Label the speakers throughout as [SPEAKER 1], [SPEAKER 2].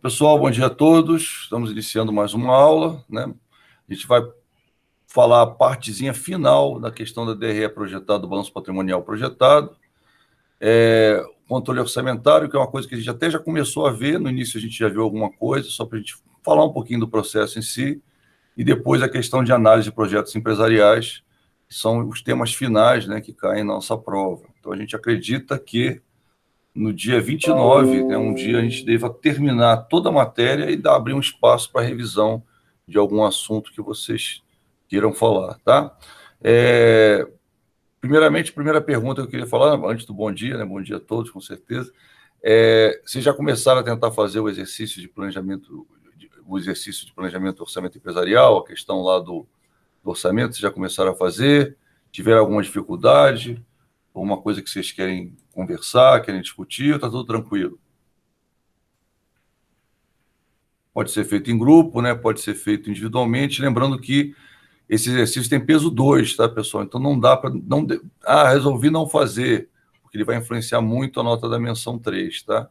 [SPEAKER 1] Pessoal, bom dia a todos. Estamos iniciando mais uma aula, né? A gente vai falar a partezinha final da questão da DRE projetado, do balanço patrimonial projetado, controle orçamentário, que é uma coisa que a gente até já começou a ver, no início a gente já viu alguma coisa, só para a gente falar um pouquinho do processo em si, e depois a questão de análise de projetos empresariais, que são os temas finais, né, que caem na nossa prova. Então, a gente acredita que no dia 29, né, um dia a gente deva terminar toda a matéria e abrir um espaço para revisão de algum assunto que vocês queiram falar, tá? Primeiramente, a primeira pergunta que eu queria falar, antes do bom dia, né? Bom dia a todos, com certeza. Vocês já começaram a tentar fazer o exercício de planejamento, orçamento empresarial, a questão lá do orçamento, vocês já começaram a fazer? Tiveram alguma dificuldade? Alguma coisa que vocês querem conversar, querem discutir, está tudo tranquilo? Pode ser feito em grupo, né? Pode ser feito individualmente, lembrando que esse exercício tem peso 2, tá, pessoal? Então não dá para... resolvi não fazer, porque ele vai influenciar muito a nota da menção 3, tá?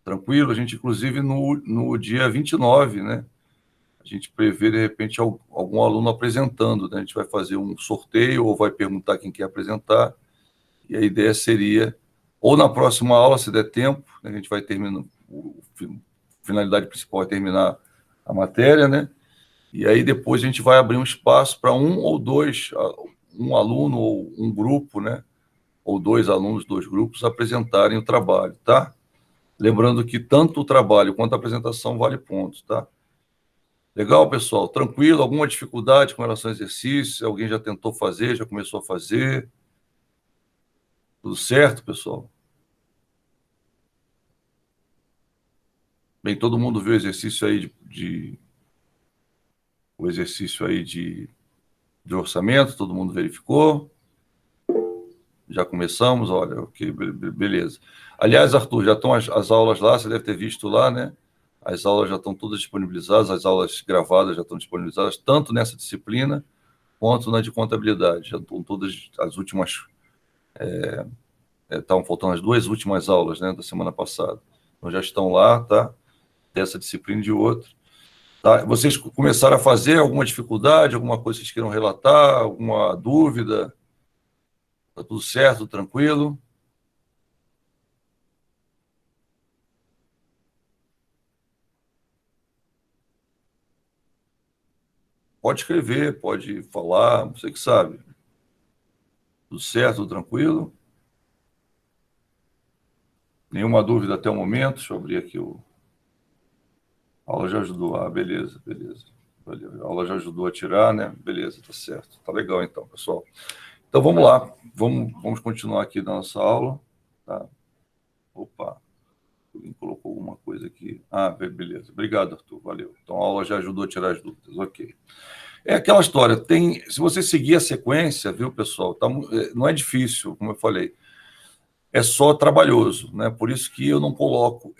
[SPEAKER 1] Tranquilo? A gente, inclusive, no dia 29, né? A gente prevê, de repente, algum aluno apresentando, né? A gente vai fazer um sorteio ou vai perguntar quem quer apresentar. E a ideia seria, ou na próxima aula, se der tempo, né, a gente vai terminar, a finalidade principal é terminar a matéria, né? E aí depois a gente vai abrir um espaço para um ou dois, um aluno ou um grupo, né? Ou dois alunos, dois grupos, apresentarem o trabalho, tá? Lembrando que tanto o trabalho quanto a apresentação vale pontos, tá? Legal, pessoal? Tranquilo? Alguma dificuldade com relação ao exercício? Alguém já tentou fazer, já começou a fazer? Tudo certo, pessoal? Bem, todo mundo viu o exercício aí de orçamento, todo mundo verificou. Já começamos, olha, ok, beleza. Aliás, Arthur, já estão as aulas lá, você deve ter visto lá, né? As aulas já estão todas disponibilizadas, as aulas gravadas já estão disponibilizadas, tanto nessa disciplina quanto na de contabilidade. Já estão todas as últimas... estavam faltando as duas últimas aulas, né, da semana passada. Então já estão lá, tá? Dessa disciplina e de outra. Tá? Vocês começaram a fazer alguma dificuldade, alguma coisa que vocês queiram relatar, alguma dúvida? Está tudo certo, tranquilo? Pode escrever, pode falar, você que sabe. Tudo certo, tudo tranquilo? Nenhuma dúvida até o momento? Deixa eu abrir aqui o... A aula já ajudou. Ah, beleza, beleza. Valeu. A aula já ajudou a tirar, né? Beleza, tá certo. Tá legal então, pessoal. Então vamos lá. Vamos continuar aqui na nossa aula. Tá? Opa. Alguém colocou alguma coisa aqui. Ah, beleza. Obrigado, Arthur. Valeu. Então, a aula já ajudou a tirar as dúvidas. Ok. É aquela história. Se você seguir a sequência, viu, pessoal, não é difícil, como eu falei. É só trabalhoso, né? Por isso que eu não coloco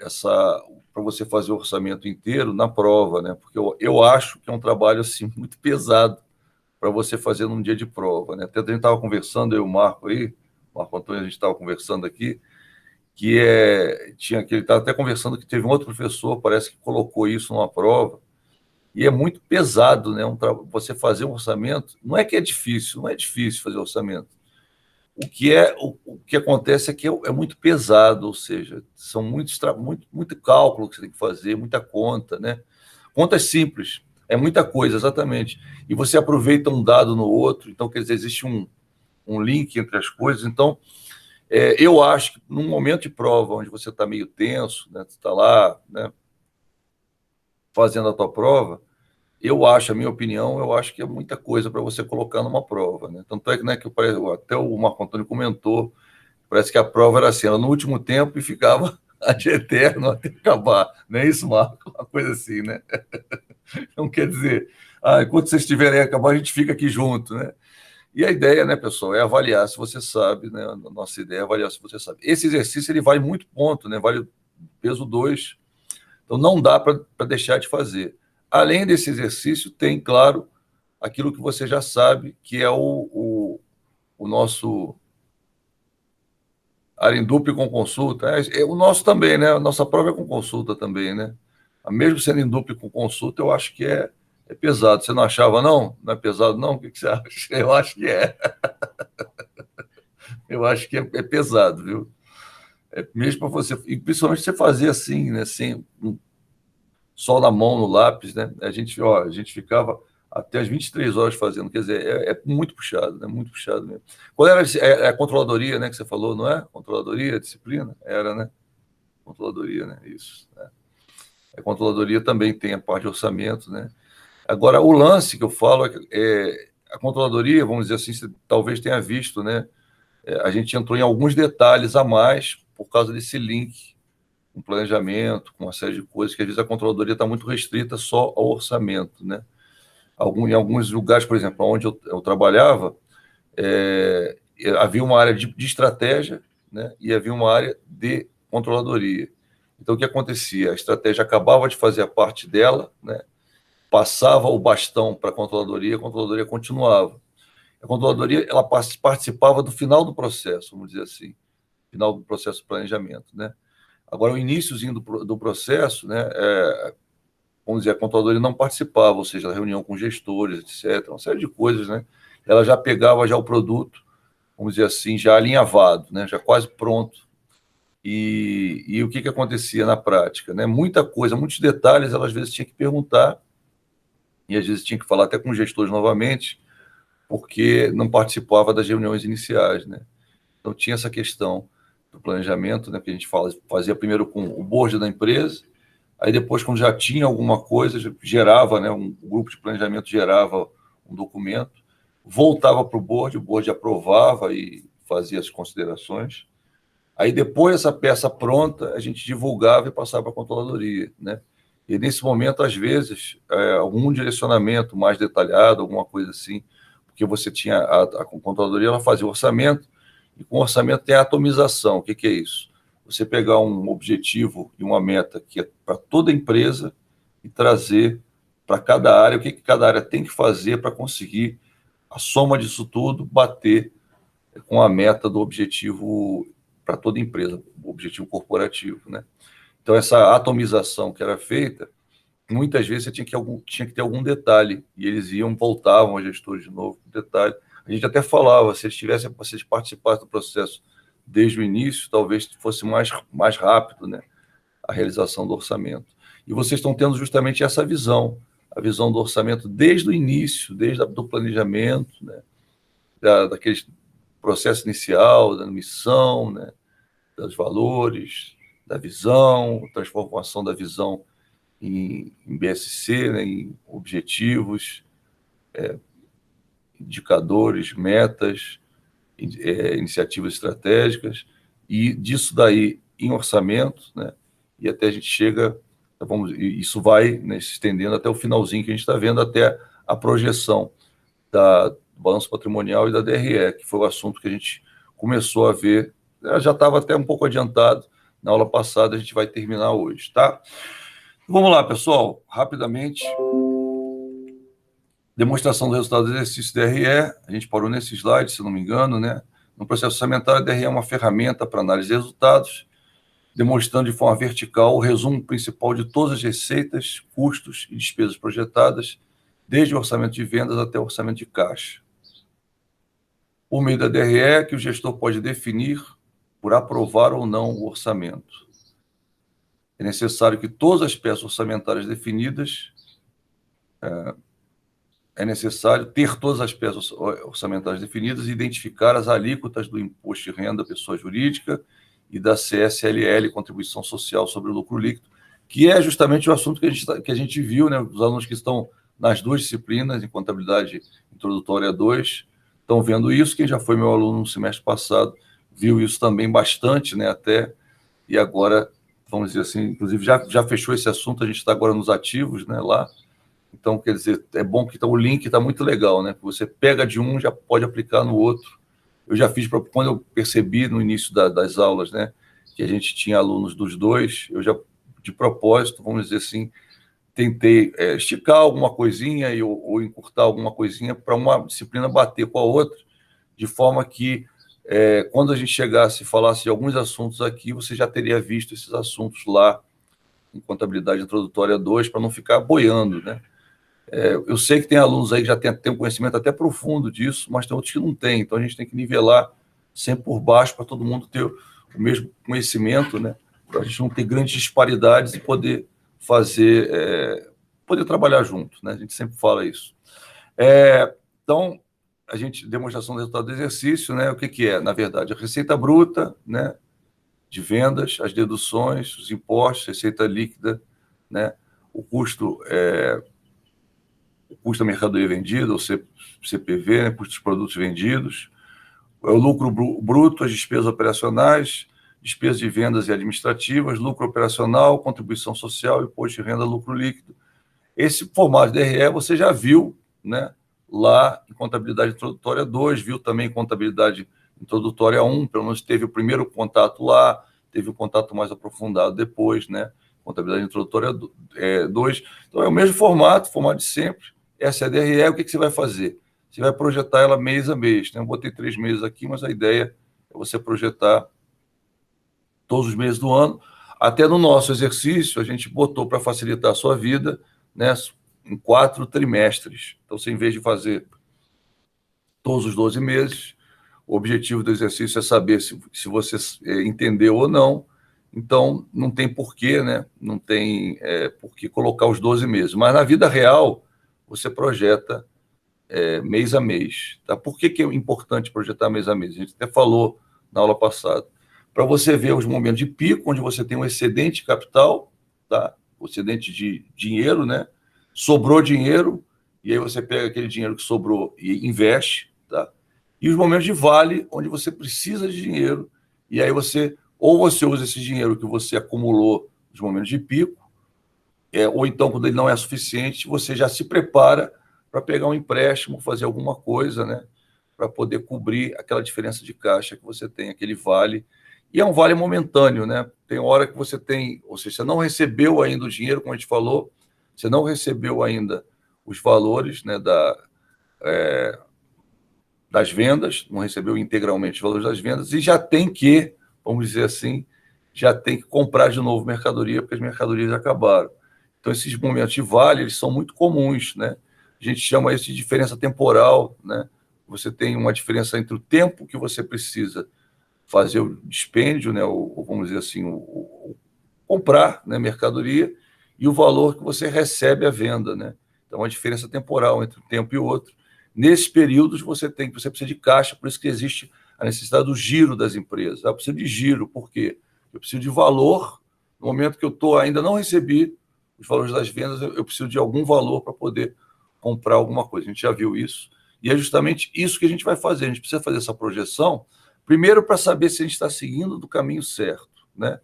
[SPEAKER 1] para você fazer o orçamento inteiro na prova, né? Porque eu acho que é um trabalho, assim, muito pesado para você fazer num dia de prova, né? Até a gente estava conversando, eu e o Marco aí, Marco Antônio, a gente estava conversando aqui, que ele estava até conversando que teve um outro professor, parece que colocou isso numa prova, e é muito pesado, né? Você fazer um orçamento, não é que é difícil, não é difícil fazer orçamento. O que acontece é que é muito pesado, ou seja, são muito cálculo que você tem que fazer, muita conta, né? Contas simples, é muita coisa, exatamente. E você aproveita um dado no outro, então, quer dizer, existe um link entre as coisas, então... eu acho que num momento de prova, onde você está meio tenso, né, você está lá, né, fazendo a tua prova, a minha opinião, eu acho que é muita coisa para você colocar numa prova. Né? Tanto é que, né, até o Marco Antônio comentou, parece que a prova era assim, ela no último tempo e ficava de eterno até acabar. Não é isso, Marco? Uma coisa assim, né? Não quer dizer, enquanto vocês estiverem a acabar, a gente fica aqui junto, né? E a ideia, né, pessoal, é avaliar se você sabe, né? A nossa ideia é avaliar se você sabe. Esse exercício, ele vale muito ponto, né? Vale peso 2. Então, não dá para deixar de fazer. Além desse exercício, tem, claro, aquilo que você já sabe, que é o nosso área em dupla e com consulta. O nosso também, né? A nossa prova é com consulta também, né? Mesmo sendo em dupla com consulta, eu acho que é pesado. Você não achava, não? Não é pesado, não? O que você acha? Eu acho que é. Eu acho que é pesado, viu? Mesmo para você, e principalmente você fazer assim, né? Sem só na mão, no lápis, né? A gente ficava até as 23 horas fazendo, quer dizer, é muito puxado, né? Muito puxado mesmo. Qual era a controladoria, né, que você falou, não é? Controladoria, disciplina? Era, né? Controladoria, né? Isso. Né? A controladoria também tem a parte de orçamento, né? Agora, o lance que eu falo a controladoria, vamos dizer assim, você talvez tenha visto, né? A gente entrou em alguns detalhes a mais por causa desse link com planejamento, com uma série de coisas que às vezes a controladoria está muito restrita só ao orçamento, né? Em alguns lugares, por exemplo, onde eu trabalhava, havia uma área de estratégia, né? E havia uma área de controladoria. Então, o que acontecia? A estratégia acabava de fazer a parte dela, né? Passava o bastão para a controladoria continuava. A controladoria ela participava do final do processo, vamos dizer assim, final do processo de planejamento, né? Agora, o iníciozinho do processo, né, vamos dizer, a controladoria não participava, ou seja, a reunião com gestores, etc., uma série de coisas, né? Ela já pegava já o produto, vamos dizer assim, já alinhavado, né, já quase pronto. E o que acontecia na prática? Né? Muita coisa, muitos detalhes, ela às vezes tinha que perguntar, e às vezes tinha que falar até com os gestores novamente, porque não participava das reuniões iniciais, né? Então tinha essa questão do planejamento, né, que a gente fazia primeiro com o board da empresa, aí depois, quando já tinha alguma coisa, gerava, né, um grupo de planejamento gerava um documento, voltava para o board aprovava e fazia as considerações. Aí depois essa peça pronta, a gente divulgava e passava para a controladoria, né? E nesse momento, às vezes, algum direcionamento mais detalhado, alguma coisa assim, porque você tinha a controladoria, ela fazia o orçamento, e com o orçamento tem a atomização. O que é isso? Você pegar um objetivo e uma meta que é para toda a empresa e trazer para cada área o que cada área tem que fazer para conseguir a soma disso tudo bater com a meta do objetivo para toda a empresa, o objetivo corporativo, né? Então, essa atomização que era feita, muitas vezes você tinha que ter algum detalhe, e eles voltavam a gestores de novo com detalhe. A gente até falava, se eles participassem do processo desde o início, talvez fosse mais rápido, né, a realização do orçamento. E vocês estão tendo justamente essa visão, a visão do orçamento desde o início, desde do planejamento, né, daquele processo inicial, da missão, né, dos valores, da visão, transformação da visão em BSC, né, em objetivos, indicadores, metas, iniciativas estratégicas, e disso daí em orçamento, né, e até a gente chega, isso vai, né, se estendendo até o finalzinho que a gente está vendo, até a projeção do balanço patrimonial e da DRE, que foi o assunto que a gente começou a ver, já estava até um pouco adiantado, na aula passada a gente vai terminar hoje, tá? Vamos lá, pessoal, rapidamente. Demonstração do resultado do exercício DRE, a gente parou nesse slide, se não me engano, né? No processo orçamentário, a DRE é uma ferramenta para análise de resultados, demonstrando de forma vertical o resumo principal de todas as receitas, custos e despesas projetadas, desde o orçamento de vendas até o orçamento de caixa. Por meio da DRE, que o gestor pode definir por aprovar ou não o orçamento. É necessário que todas as peças orçamentárias definidas é necessário ter todas as peças orçamentárias definidas e identificar as alíquotas do imposto de renda da pessoa jurídica e da CSLL, Contribuição Social sobre o Lucro Líquido, que é justamente o assunto que a gente viu, né? Os alunos que estão nas duas disciplinas, em Contabilidade Introdutória 2, estão vendo isso. Quem já foi meu aluno no semestre passado viu isso também bastante, né? Até, e agora, vamos dizer assim, inclusive já fechou esse assunto, a gente está agora nos ativos, né? Lá. Então, quer dizer, é bom que o link está muito legal, né? Que você pega de um, já pode aplicar no outro. Eu já fiz, quando eu percebi no início das aulas, né, que a gente tinha alunos dos dois, eu já, de propósito, vamos dizer assim, tentei esticar alguma coisinha ou encurtar alguma coisinha para uma disciplina bater com a outra, de forma que, quando a gente chegasse e falasse de alguns assuntos aqui, você já teria visto esses assuntos lá em contabilidade introdutória 2 para não ficar boiando, né? Eu sei que tem alunos aí que já têm um conhecimento até profundo disso, mas tem outros que não têm, então a gente tem que nivelar sempre por baixo para todo mundo ter o mesmo conhecimento, né? Para a gente não ter grandes disparidades e poder poder trabalhar junto, né? A gente sempre fala isso. Então, a gente, demonstração do resultado do exercício, né? O que é? Na verdade, a receita bruta, né? De vendas, as deduções, os impostos, receita líquida, né? O custo da mercadoria vendida, ou CPV, né? Custo dos produtos vendidos, o lucro bruto, as despesas operacionais, despesas de vendas e administrativas, lucro operacional, contribuição social, imposto de renda, lucro líquido. Esse formato de DRE você já viu, né? Lá em contabilidade introdutória 2, viu também em contabilidade introdutória 1, pelo menos teve o primeiro contato lá, teve um contato mais aprofundado depois, né? Contabilidade introdutória 2. Então, é o mesmo formato de sempre. Essa é a DRE, o que você vai fazer? Você vai projetar ela mês a mês, né? Eu botei 3 meses aqui, mas a ideia é você projetar todos os meses do ano. Até no nosso exercício, a gente botou para facilitar a sua vida, né, em 4 trimestres. Então, você, em vez de fazer todos os 12 meses, o objetivo do exercício é saber se você entendeu ou não. Então, não tem porquê, né? Não tem por que colocar os 12 meses. Mas, na vida real, você projeta mês a mês. Tá? Por que é importante projetar mês a mês? A gente até falou na aula passada. Para você ver os momentos de pico, onde você tem um excedente de capital, tá? O excedente de dinheiro, né? Sobrou dinheiro, e aí você pega aquele dinheiro que sobrou e investe, tá? E os momentos de vale, onde você precisa de dinheiro, e aí você usa esse dinheiro que você acumulou nos momentos de pico, ou então, quando ele não é suficiente, você já se prepara para pegar um empréstimo, fazer alguma coisa, né? Para poder cobrir aquela diferença de caixa que você tem, aquele vale. E é um vale momentâneo, né? Tem hora que você tem, ou seja, você não recebeu ainda o dinheiro, como a gente falou, você não recebeu ainda os valores, né, das vendas, não recebeu integralmente os valores das vendas, e já tem que, vamos dizer assim, já tem que comprar de novo mercadoria, porque as mercadorias acabaram. Então, esses momentos de vale, eles são muito comuns, né? A gente chama isso de diferença temporal, né? Você tem uma diferença entre o tempo que você precisa fazer o dispêndio, né? Ou vamos dizer assim, comprar, né, mercadoria, e o valor que você recebe à venda, né? Então, uma diferença temporal entre um tempo e outro. Nesses períodos, você precisa de caixa, por isso que existe a necessidade do giro das empresas. Eu preciso de giro, por quê? Eu preciso de valor. No momento que eu ainda não recebi os valores das vendas, eu preciso de algum valor para poder comprar alguma coisa. A gente já viu isso. E é justamente isso que a gente vai fazer. A gente precisa fazer essa projeção, primeiro para saber se a gente está seguindo do caminho certo, né?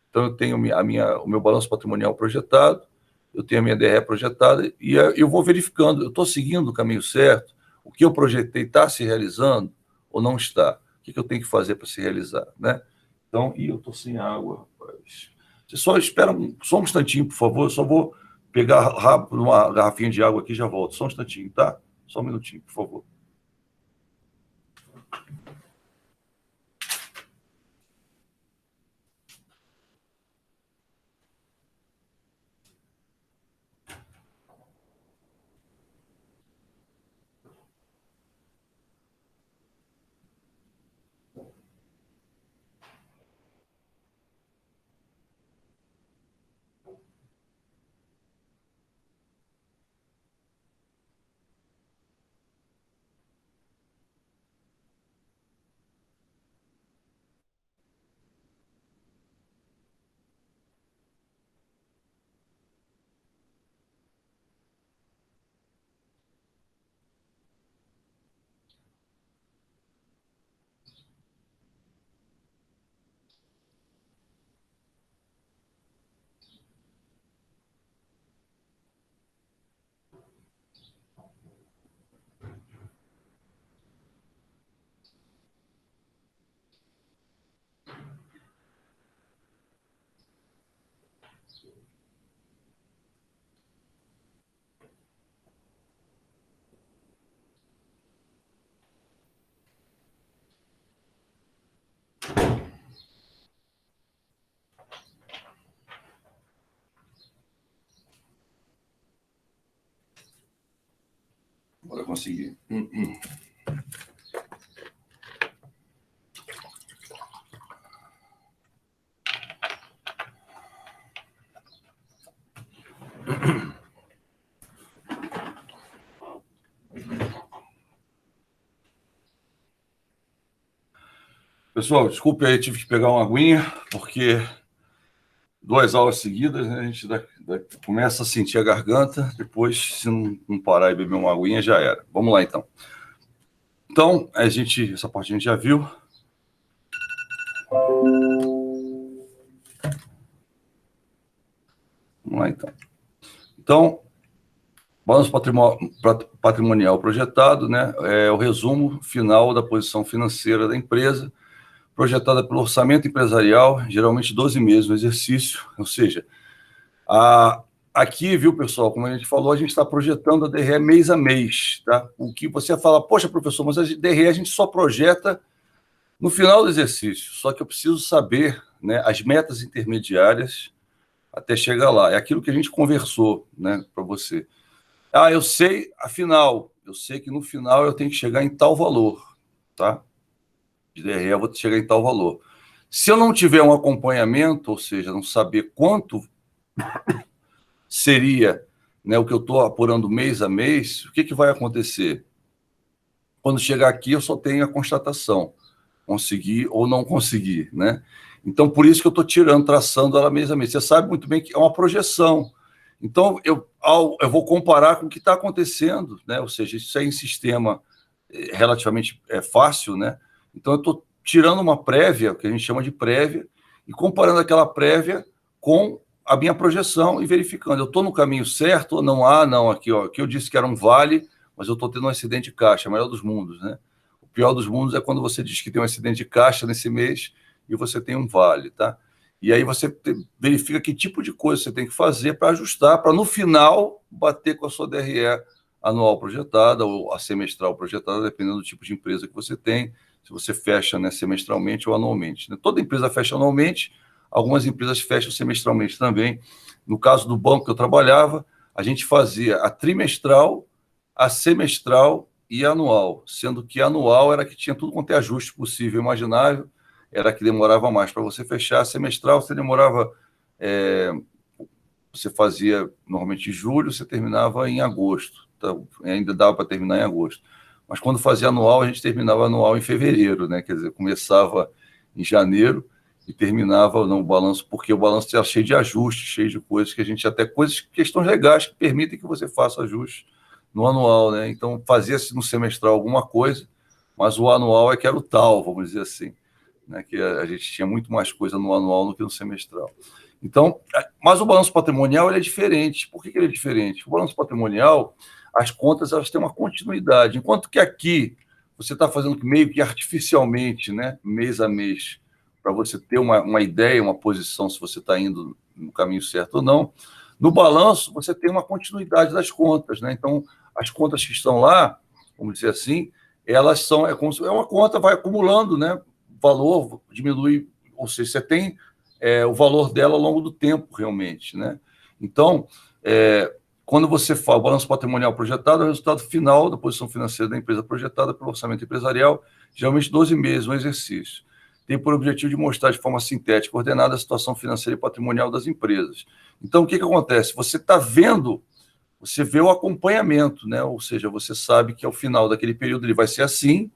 [SPEAKER 1] Então, eu tenho o meu balanço patrimonial projetado, eu tenho a minha DRE projetada, e eu vou verificando, eu estou seguindo o caminho certo, o que eu projetei está se realizando ou não está? O que eu tenho que fazer para se realizar, né? Então, eu estou sem água, rapaz. Você só espera só um instantinho, por favor, eu só vou pegar rápido uma garrafinha de água aqui e já volto. Só um instantinho, tá? Só um minutinho, por favor. vai conseguir. Pessoal, desculpe aí, tive que pegar uma aguinha, porque 2 aulas seguidas, né, a gente começa a sentir a garganta, depois, se não parar e beber uma aguinha, já era. Vamos lá, então. Então, essa parte a gente já viu. Vamos lá, então. Então, balanço patrimonial projetado, né, é o resumo final da posição financeira da empresa, projetada pelo orçamento empresarial, geralmente 12 meses no exercício, ou seja, aqui, viu, pessoal, como a gente falou, a gente está projetando a DRE mês a mês, tá? O que você fala, poxa, professor, mas a DRE a gente só projeta no final do exercício, só que eu preciso saber, né, as metas intermediárias até chegar lá. É aquilo que a gente conversou, né, para você. Eu sei, afinal, eu sei que no final eu tenho que chegar em tal valor, tá? De DRE eu vou chegar em tal valor. Se eu não tiver um acompanhamento, ou seja, não saber quanto seria, né, o que eu estou apurando mês a mês, o que vai acontecer? Quando chegar aqui, eu só tenho a constatação, conseguir ou não conseguir, né? Então, por isso que eu estou traçando ela mês a mês. Você sabe muito bem que é uma projeção. Então, eu vou comparar com o que está acontecendo, né? Ou seja, isso é em sistema relativamente fácil, né? Então, eu estou tirando uma prévia, que a gente chama de prévia, e comparando aquela prévia com a minha projeção e verificando, eu estou no caminho certo ou não? Não, aqui eu disse que era um vale, mas eu estou tendo um acidente de caixa, melhor dos mundos, né? O pior dos mundos é quando você diz que tem um acidente de caixa nesse mês e você tem um vale, tá? E aí você verifica que tipo de coisa você tem que fazer para ajustar, para no final bater com a sua DRE anual projetada ou a semestral projetada, dependendo do tipo de empresa que você tem, se você fecha, né, semestralmente ou anualmente, né? Toda empresa fecha anualmente, algumas empresas fecham semestralmente também. No caso do banco que eu trabalhava, a gente fazia a trimestral, a semestral e a anual, sendo que a anual era que tinha tudo quanto é ajuste possível, imaginável, era que demorava mais para você fechar. A semestral você demorava, você fazia normalmente em julho, você terminava em agosto, então, ainda dava para terminar em agosto. Mas quando fazia anual, a gente terminava anual em fevereiro, né? Quer dizer, começava em janeiro e terminava no balanço, porque o balanço está cheio de ajustes, cheio de coisas que a gente até questões legais que permitem que você faça ajustes no anual, né? Então fazia-se no semestral alguma coisa, mas o anual é que era o tal, vamos dizer assim, né? Que a gente tinha muito mais coisa no anual do que no semestral. Então, mas o balanço patrimonial ele é diferente. Por que ele é diferente? O balanço patrimonial, as contas elas têm uma continuidade, enquanto que aqui você está fazendo meio que artificialmente, né? Mês a mês, para você ter uma ideia, uma posição, se você está indo no caminho certo ou não. No balanço, você tem uma continuidade das contas, né? Então, as contas que estão lá, vamos dizer assim, elas são, como se uma conta vai acumulando, né? Valor diminui, ou seja, você tem o valor dela ao longo do tempo, realmente, né? Então, quando você fala o balanço patrimonial projetado, é o resultado final da posição financeira da empresa projetada pelo orçamento empresarial, geralmente 12 meses, um exercício. Tem por objetivo de mostrar de forma sintética, ordenada, a situação financeira e patrimonial das empresas. Então, o que acontece? Você está vendo, você vê o acompanhamento, né? Ou seja, você sabe que ao final daquele período ele vai ser assim,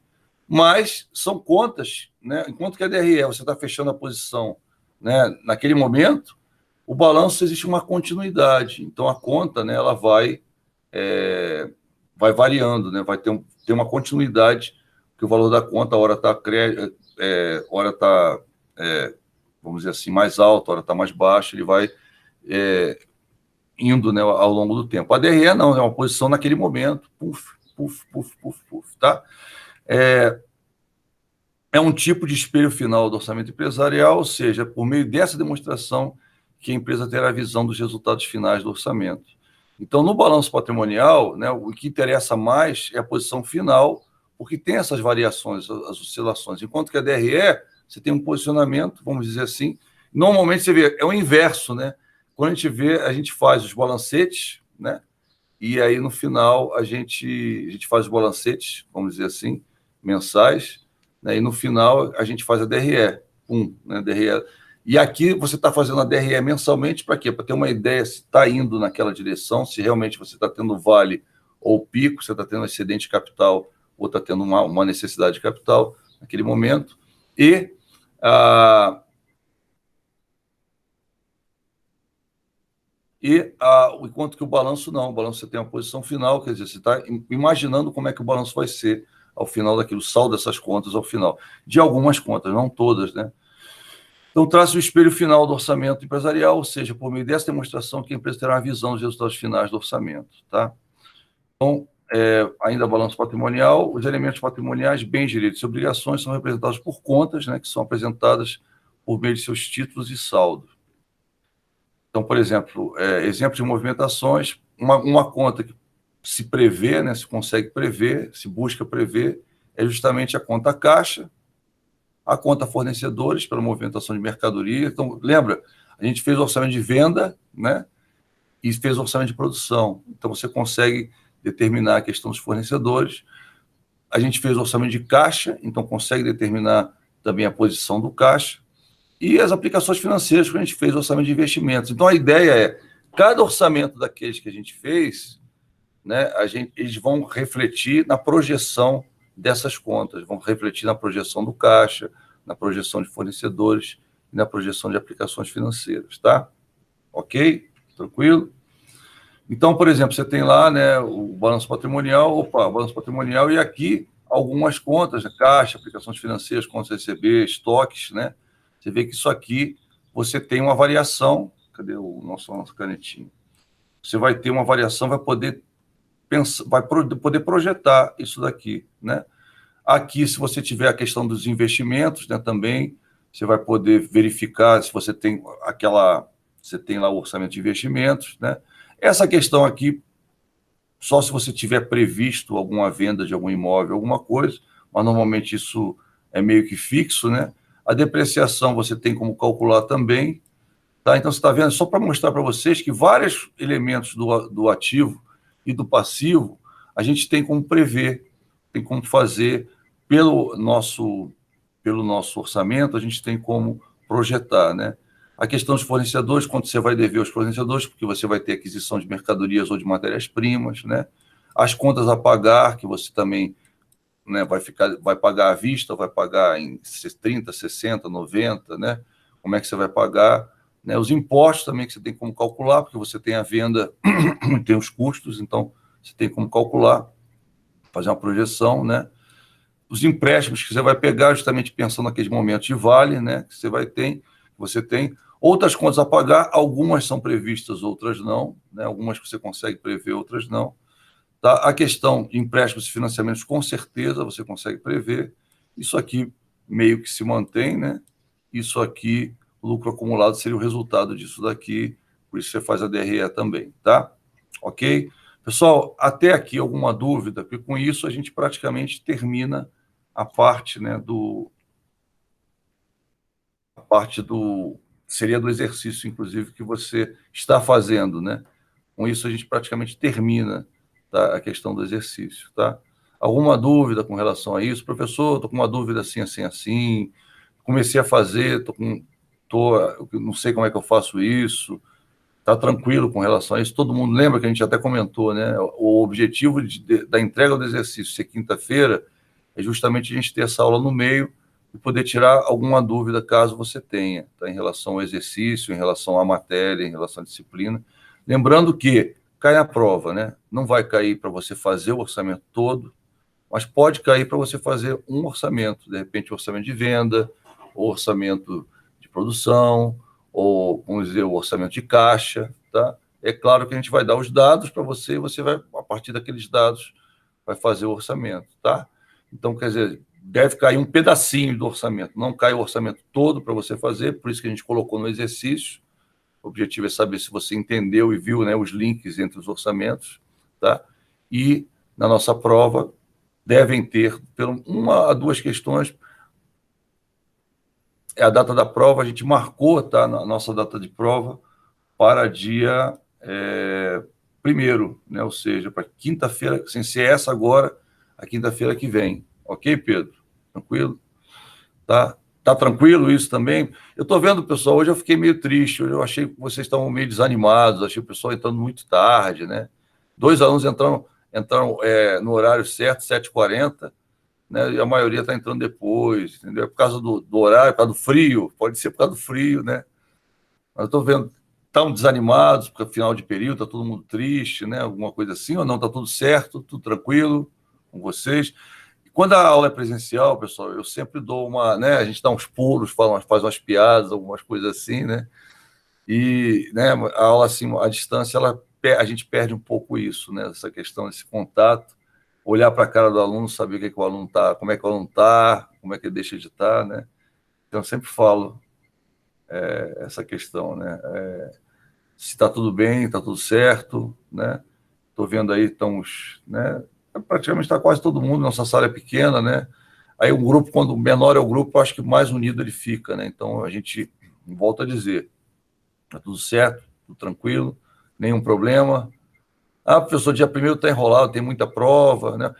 [SPEAKER 1] mas são contas, né? Enquanto que a DRE, você está fechando a posição, né, naquele momento, o balanço existe uma continuidade. Então, a conta, né, ela vai variando, né? Vai ter uma continuidade, que o valor da conta, a hora está hora está, vamos dizer assim, mais alto, hora está mais baixo, ele vai indo, né, ao longo do tempo. A DRE não, é uma posição naquele momento, puf, puf, puf, puf, puf, tá? É um tipo de espelho final do orçamento empresarial, ou seja, por meio dessa demonstração que a empresa terá a visão dos resultados finais do orçamento. Então, no balanço patrimonial, né, o que interessa mais é a posição final, porque tem essas variações, as oscilações. Enquanto que a DRE, você tem um posicionamento, vamos dizer assim, normalmente você vê, é o inverso, né? Quando a gente vê, a gente faz os balancetes, né? e aí no final a gente faz os balancetes, vamos dizer assim, mensais, né? E no final a gente faz a DRE, né? DRE. E aqui você está fazendo a DRE mensalmente para quê? Para ter uma ideia se está indo naquela direção, se realmente você está tendo vale ou pico, você está tendo excedente de capital ou está tendo uma necessidade de capital naquele momento. E enquanto que o balanço não, o balanço você tem uma posição final, quer dizer, você está imaginando como é que o balanço vai ser ao final daquilo, o saldo dessas contas ao final. De algumas contas, não todas, né? Então, traça o espelho final do orçamento empresarial, ou seja, por meio dessa demonstração que a empresa terá uma visão dos resultados finais do orçamento, tá? Então, ainda balanço patrimonial, os elementos patrimoniais, bens, direitos e obrigações são representados por contas, né, que são apresentadas por meio de seus títulos e saldos. Então, por exemplo, exemplo de movimentações, uma conta que se prevê, né, se consegue prever, se busca prever, é justamente a conta caixa, a conta fornecedores pela movimentação de mercadoria. Então, lembra, a gente fez o orçamento de venda, né, e fez o orçamento de produção. Então, você consegue determinar a questão dos fornecedores. A gente fez o orçamento de caixa, então consegue determinar também a posição do caixa. E as aplicações financeiras que a gente fez, o orçamento de investimentos. Então, a ideia é, cada orçamento daqueles que a gente fez, né, eles vão refletir na projeção dessas contas, vão refletir na projeção do caixa, na projeção de fornecedores e na projeção de aplicações financeiras, tá? Ok? Tranquilo? Então, por exemplo, você tem lá, né, o balanço patrimonial, balanço patrimonial, e aqui algumas contas, né, caixa, aplicações financeiras, contas a receber, estoques, né? Você vê que isso aqui você tem uma variação. Cadê o nosso canetinho? Você vai ter uma variação, vai poder pensar, vai poder projetar isso daqui, né? Aqui, se você tiver a questão dos investimentos, né, também você vai poder verificar se você tem você tem lá o orçamento de investimentos, né? Essa questão aqui, só se você tiver previsto alguma venda de algum imóvel, alguma coisa, mas normalmente isso é meio que fixo, né? A depreciação você tem como calcular também, tá? Então, você está vendo, só para mostrar para vocês que vários elementos do ativo e do passivo, a gente tem como prever, tem como fazer pelo nosso orçamento, a gente tem como projetar, né? A questão dos fornecedores, quanto você vai dever aos fornecedores, porque você vai ter aquisição de mercadorias ou de matérias-primas, né? As contas a pagar, que você também, né, vai pagar à vista, vai pagar em 30, 60, 90, né? Como é que você vai pagar? Né? Os impostos também que você tem como calcular, porque você tem a venda, tem os custos, então você tem como calcular, fazer uma projeção, né? Os empréstimos que você vai pegar, justamente pensando naqueles momentos de vale, né? Que você tem. Outras contas a pagar, algumas são previstas, outras não, né? Algumas que você consegue prever, outras não. Tá? A questão de empréstimos e financiamentos, com certeza você consegue prever. Isso aqui meio que se mantém, né? Isso aqui, o lucro acumulado seria o resultado disso daqui, por isso você faz a DRE também, tá? Ok? Pessoal, até aqui alguma dúvida? Porque com isso a gente praticamente termina a parte, né, seria do exercício, inclusive, que você está fazendo, né? Com isso a gente praticamente termina, tá, a questão do exercício, tá? Alguma dúvida com relação a isso? Professor, estou com uma dúvida assim, assim, assim, comecei a fazer, não sei como é que eu faço isso, está tranquilo com relação a isso? Todo mundo lembra que a gente até comentou, né? O objetivo da entrega do exercício ser quinta-feira é justamente a gente ter essa aula no meio e poder tirar alguma dúvida, caso você tenha, tá? Em relação ao exercício, em relação à matéria, em relação à disciplina. Lembrando que cai na prova, né? Não vai cair para você fazer o orçamento todo, mas pode cair para você fazer um orçamento, de repente, orçamento de venda, ou orçamento de produção, ou, vamos dizer, o orçamento de caixa, tá? É claro que a gente vai dar os dados para você, e você vai, a partir daqueles dados, vai fazer o orçamento, tá? Então, quer dizer, deve cair um pedacinho do orçamento, não cai o orçamento todo para você fazer, por isso que a gente colocou no exercício. O objetivo é saber se você entendeu e viu, né, os links entre os orçamentos, tá? E na nossa prova devem ter uma a duas questões. É a data da prova, a gente marcou, tá, na nossa data de prova para dia primeiro, né? Ou seja, para quinta-feira, sem ser essa agora, a quinta-feira que vem. Ok, Pedro? Tranquilo? Tá? Tá tranquilo isso também? Eu estou vendo, pessoal, hoje eu fiquei meio triste, hoje eu achei que vocês estavam meio desanimados, achei o pessoal entrando muito tarde, né? 2 alunos entraram no horário certo, 7h40, né? E a maioria está entrando depois, entendeu? É por causa do horário, por causa do frio, pode ser por causa do frio, né? Mas eu estou vendo, estão desanimados, porque é final de período, está todo mundo triste, né? Alguma coisa assim, ou não, está tudo certo, tudo tranquilo com vocês. E quando a aula é presencial, pessoal, eu sempre dou uma, né? A gente dá uns pulos, faz umas piadas, algumas coisas assim, né? E, né, a aula assim, à distância, a gente perde um pouco isso, né? Essa questão, esse contato, olhar para a cara do aluno, saber o que, é que o aluno está, como é que o aluno está, como é que ele deixa de estar, né? Então, eu sempre falo essa questão, né? Se está tudo bem, está tudo certo, né? Estou vendo aí, estamos, né? Praticamente está quase todo mundo, nossa sala é pequena, né? Aí o grupo, quando menor é o grupo, eu acho que mais unido ele fica, né? Então a gente volta a dizer, está tudo certo, tudo tranquilo, nenhum problema. Ah, professor, dia primeiro está enrolado, tem muita prova, né?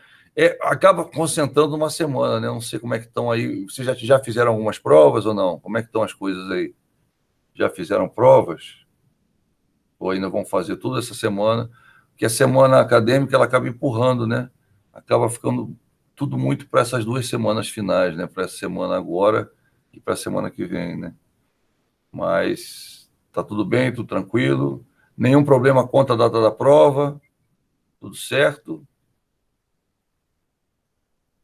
[SPEAKER 1] Acaba concentrando uma semana, né? Não sei como é que estão aí. Vocês já fizeram algumas provas ou não? Como é que estão as coisas aí? Já fizeram provas? Ou ainda vão fazer tudo essa semana? Porque a semana acadêmica ela acaba empurrando, né? Acaba ficando tudo muito para essas 2 semanas finais, né? Para essa semana agora e para a semana que vem, né? Mas tá tudo bem, tudo tranquilo, nenhum problema quanto à data da prova, tudo certo.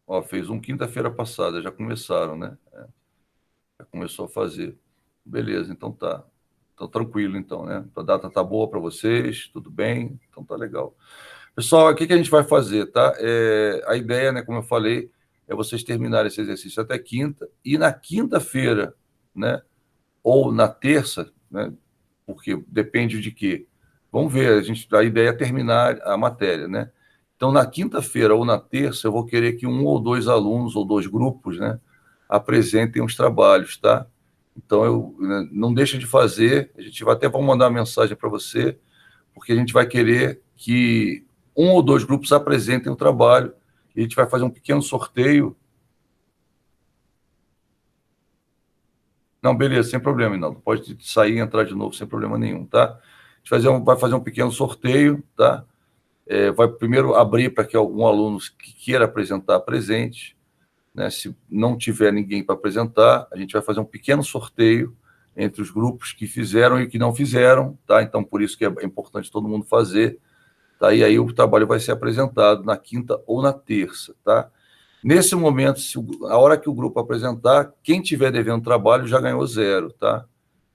[SPEAKER 1] Ó, fez um quinta-feira passada, já começaram, né? Já começou a fazer. Beleza, então tá. Então tranquilo, então, né? A data tá boa para vocês, tudo bem, então tá legal. Pessoal, o que a gente vai fazer, tá? A ideia, né, como eu falei, é vocês terminarem esse exercício até quinta, e na quinta-feira, né, ou na terça, né, porque depende de quê? Vamos ver, a ideia é terminar a matéria, né? Então, na quinta-feira ou na terça, eu vou querer que um ou dois alunos ou dois grupos, né, apresentem os trabalhos, tá? Então, né, não deixa de fazer, a gente vai até vamos mandar uma mensagem para você, porque a gente vai querer que um ou dois grupos apresentem o trabalho, e a gente vai fazer um pequeno sorteio. Não, beleza, sem problema, Inaldo. Pode sair e entrar de novo sem problema nenhum, tá? A gente vai fazer um pequeno sorteio, tá? Vai primeiro abrir para que algum aluno que queira apresentar presente, né? Se não tiver ninguém para apresentar, a gente vai fazer um pequeno sorteio entre os grupos que fizeram e que não fizeram, tá? Então, por isso que é importante todo mundo fazer, tá? E aí o trabalho vai ser apresentado na quinta ou na terça, tá? Nesse momento, a hora que o grupo apresentar, quem tiver devendo trabalho já ganhou 0, tá?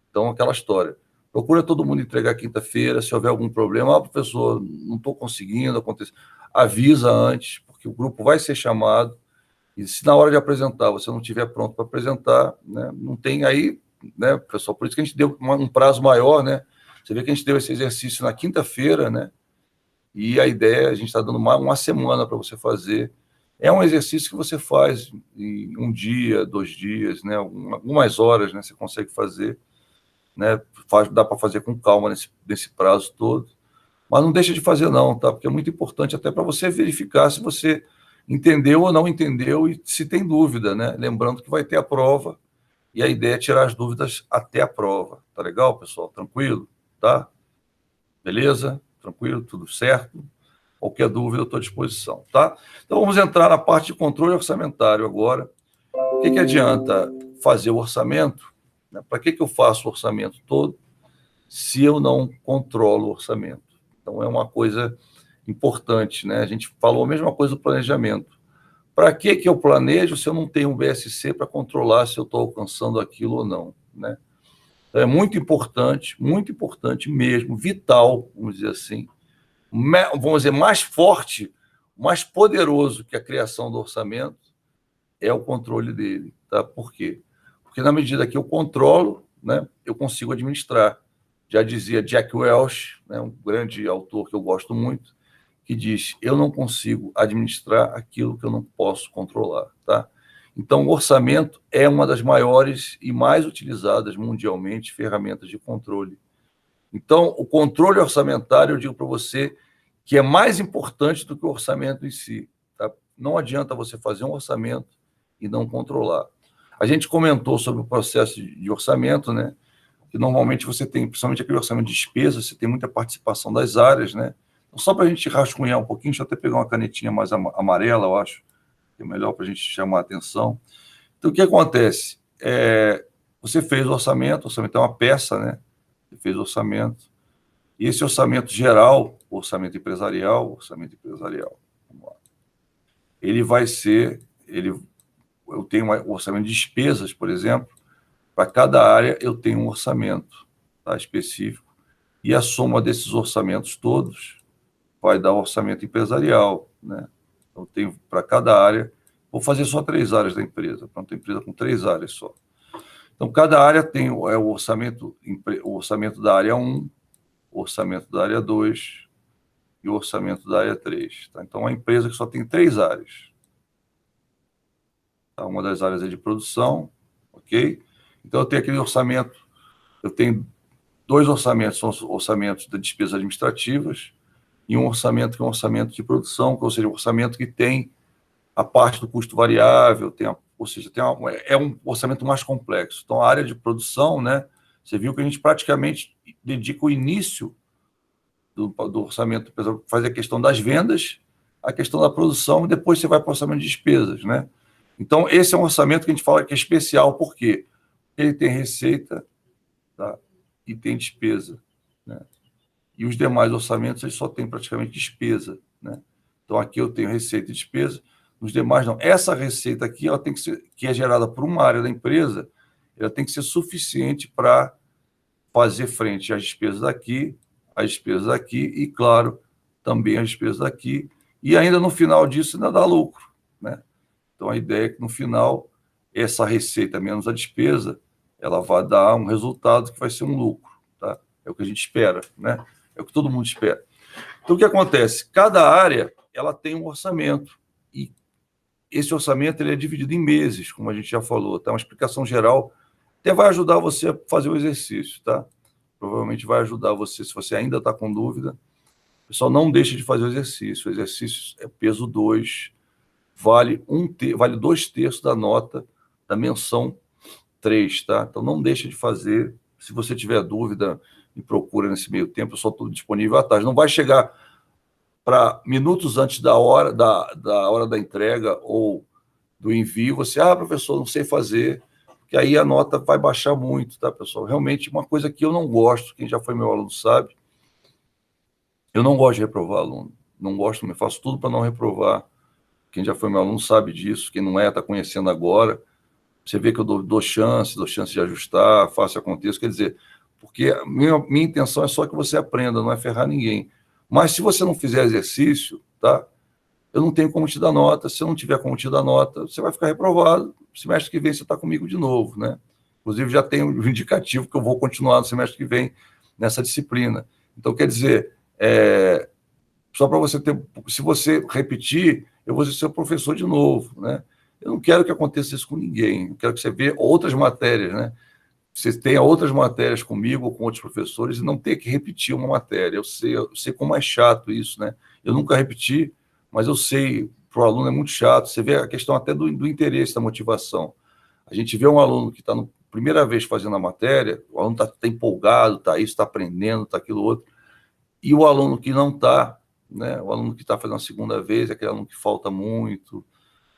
[SPEAKER 1] Então, aquela história. Procura todo mundo entregar quinta-feira, se houver algum problema, professor, não estou conseguindo, acontece. Avisa antes, porque o grupo vai ser chamado, e se na hora de apresentar você não estiver pronto para apresentar, né, não tem aí, né, pessoal, por isso que a gente deu um prazo maior, né? Você vê que a gente deu esse exercício na quinta-feira, né? E a ideia, a gente está dando uma semana para você fazer. É um exercício que você faz em um dia, 2 dias, né? Algumas horas, né? Você consegue fazer, né? Dá para fazer com calma nesse prazo todo. Mas não deixa de fazer não, tá? Porque é muito importante até para você verificar se você entendeu ou não entendeu e se tem dúvida, né? Lembrando que vai ter a prova e a ideia é tirar as dúvidas até a prova. Tá legal, pessoal? Tranquilo? Tá? Beleza? Tranquilo? Tudo certo? Qualquer dúvida, eu estou à disposição, tá? Então, vamos entrar na parte de controle orçamentário agora. O que adianta fazer o orçamento? Né? Para que eu faço o orçamento todo se eu não controlo o orçamento? Então, é uma coisa importante, né? A gente falou a mesma coisa do planejamento. Para que eu planejo se eu não tenho um BSC para controlar se eu estou alcançando aquilo ou não, né? Então, é muito importante mesmo, vital, vamos dizer assim, vamos dizer, mais forte, mais poderoso que a criação do orçamento é o controle dele, tá? Por quê? Porque na medida que eu controlo, né, eu consigo administrar. Já dizia Jack Welch, né, um grande autor que eu gosto muito, que diz: eu não consigo administrar aquilo que eu não posso controlar, tá? Então, o orçamento é uma das maiores e mais utilizadas mundialmente ferramentas de controle Então, o controle orçamentário, eu digo para você, que é mais importante do que o orçamento em si. Tá? Não adianta você fazer um orçamento e não controlar. A gente comentou sobre o processo de orçamento, né? Que normalmente você tem, principalmente aquele orçamento de despesas, você tem muita participação das áreas, né? Então, só para a gente rascunhar um pouquinho, deixa eu até pegar uma canetinha mais amarela, eu acho, que é melhor para a gente chamar a atenção. Então, o que acontece? Você fez o orçamento é uma peça, né? Você fez o orçamento, e esse orçamento geral, orçamento empresarial, vamos lá, ele vai ser, eu tenho um orçamento de despesas, por exemplo, para cada área eu tenho um orçamento, tá, específico, e a soma desses orçamentos todos vai dar o orçamento empresarial, né? Então, tenho para cada área, vou fazer só 3 áreas da empresa, pronto, a empresa com 3 áreas só. Então, cada área tem o orçamento da área 1, o orçamento da área 2 e o orçamento da área 3. Tá? Então, é uma empresa que só tem 3 áreas. Tá? Uma das áreas é de produção, ok? Então, eu tenho aquele orçamento, eu tenho 2 orçamentos, são os orçamentos de despesas administrativas, e um orçamento que é um orçamento de produção, ou seja, um orçamento que tem a parte do custo variável, ou seja, é um orçamento mais complexo. Então, a área de produção, né, você viu que a gente praticamente dedica o início do orçamento, faz a questão das vendas, a questão da produção, e depois você vai para o orçamento de despesas, né? Então, esse é um orçamento que a gente fala que é especial, por quê? Ele tem receita, tá? E tem despesa, né? E os demais orçamentos, eles só têm praticamente despesa, né? Então, aqui eu tenho receita e despesa, nos demais não. Essa receita aqui, ela tem que ser, que é gerada por uma área da empresa, ela tem que ser suficiente para fazer frente às despesas daqui, às despesas aqui e, claro, também às despesas daqui. E ainda no final disso ainda dá lucro, né? Então, a ideia é que no final, essa receita menos a despesa, ela vai dar um resultado que vai ser um lucro, tá? É o que a gente espera, né? É o que todo mundo espera. Então, o que acontece? Cada área, ela tem um orçamento, e esse orçamento ele é dividido em meses, como a gente já falou, tá? Uma explicação geral, até vai ajudar você a fazer o exercício, tá? Provavelmente vai ajudar você, se você ainda está com dúvida. Pessoal, não deixe de fazer o exercício. O exercício é peso 2, vale 2/3 da nota da menção 3, tá? Então, não deixe de fazer. Se você tiver dúvida, me procura nesse meio tempo, eu só estou disponível à tarde. Não vai chegar para minutos antes da hora da entrega ou do envio, você, professor, não sei fazer, que aí a nota vai baixar muito, tá, pessoal? Realmente, uma coisa que eu não gosto, quem já foi meu aluno sabe, eu não gosto de reprovar aluno, não gosto, eu faço tudo para não reprovar. Quem já foi meu aluno sabe disso, quem não está conhecendo agora, você vê que eu dou chance de ajustar, faço aconteça, quer dizer, porque minha intenção é só que você aprenda, não é ferrar ninguém. Mas se você não fizer exercício, tá? Eu não tenho como te dar nota. Se eu não tiver como te dar nota, você vai ficar reprovado. Semestre que vem você está comigo de novo, né? Inclusive, já tenho um indicativo que eu vou continuar no semestre que vem nessa disciplina. Então, quer dizer, só para você ter... Se você repetir, eu vou ser seu professor de novo, né? Eu não quero que aconteça isso com ninguém. Eu quero que você veja outras matérias, né? Você tenha outras matérias comigo ou com outros professores e não ter que repetir uma matéria. Eu sei como é chato isso, né? Eu nunca repeti, mas eu sei, para o aluno é muito chato. Você vê a questão até do interesse, da motivação. A gente vê um aluno que está na primeira vez fazendo a matéria, o aluno está empolgado, está isso, está aprendendo, está aquilo outro, e o aluno que não está, né? O aluno que está fazendo a segunda vez, é aquele aluno que falta muito,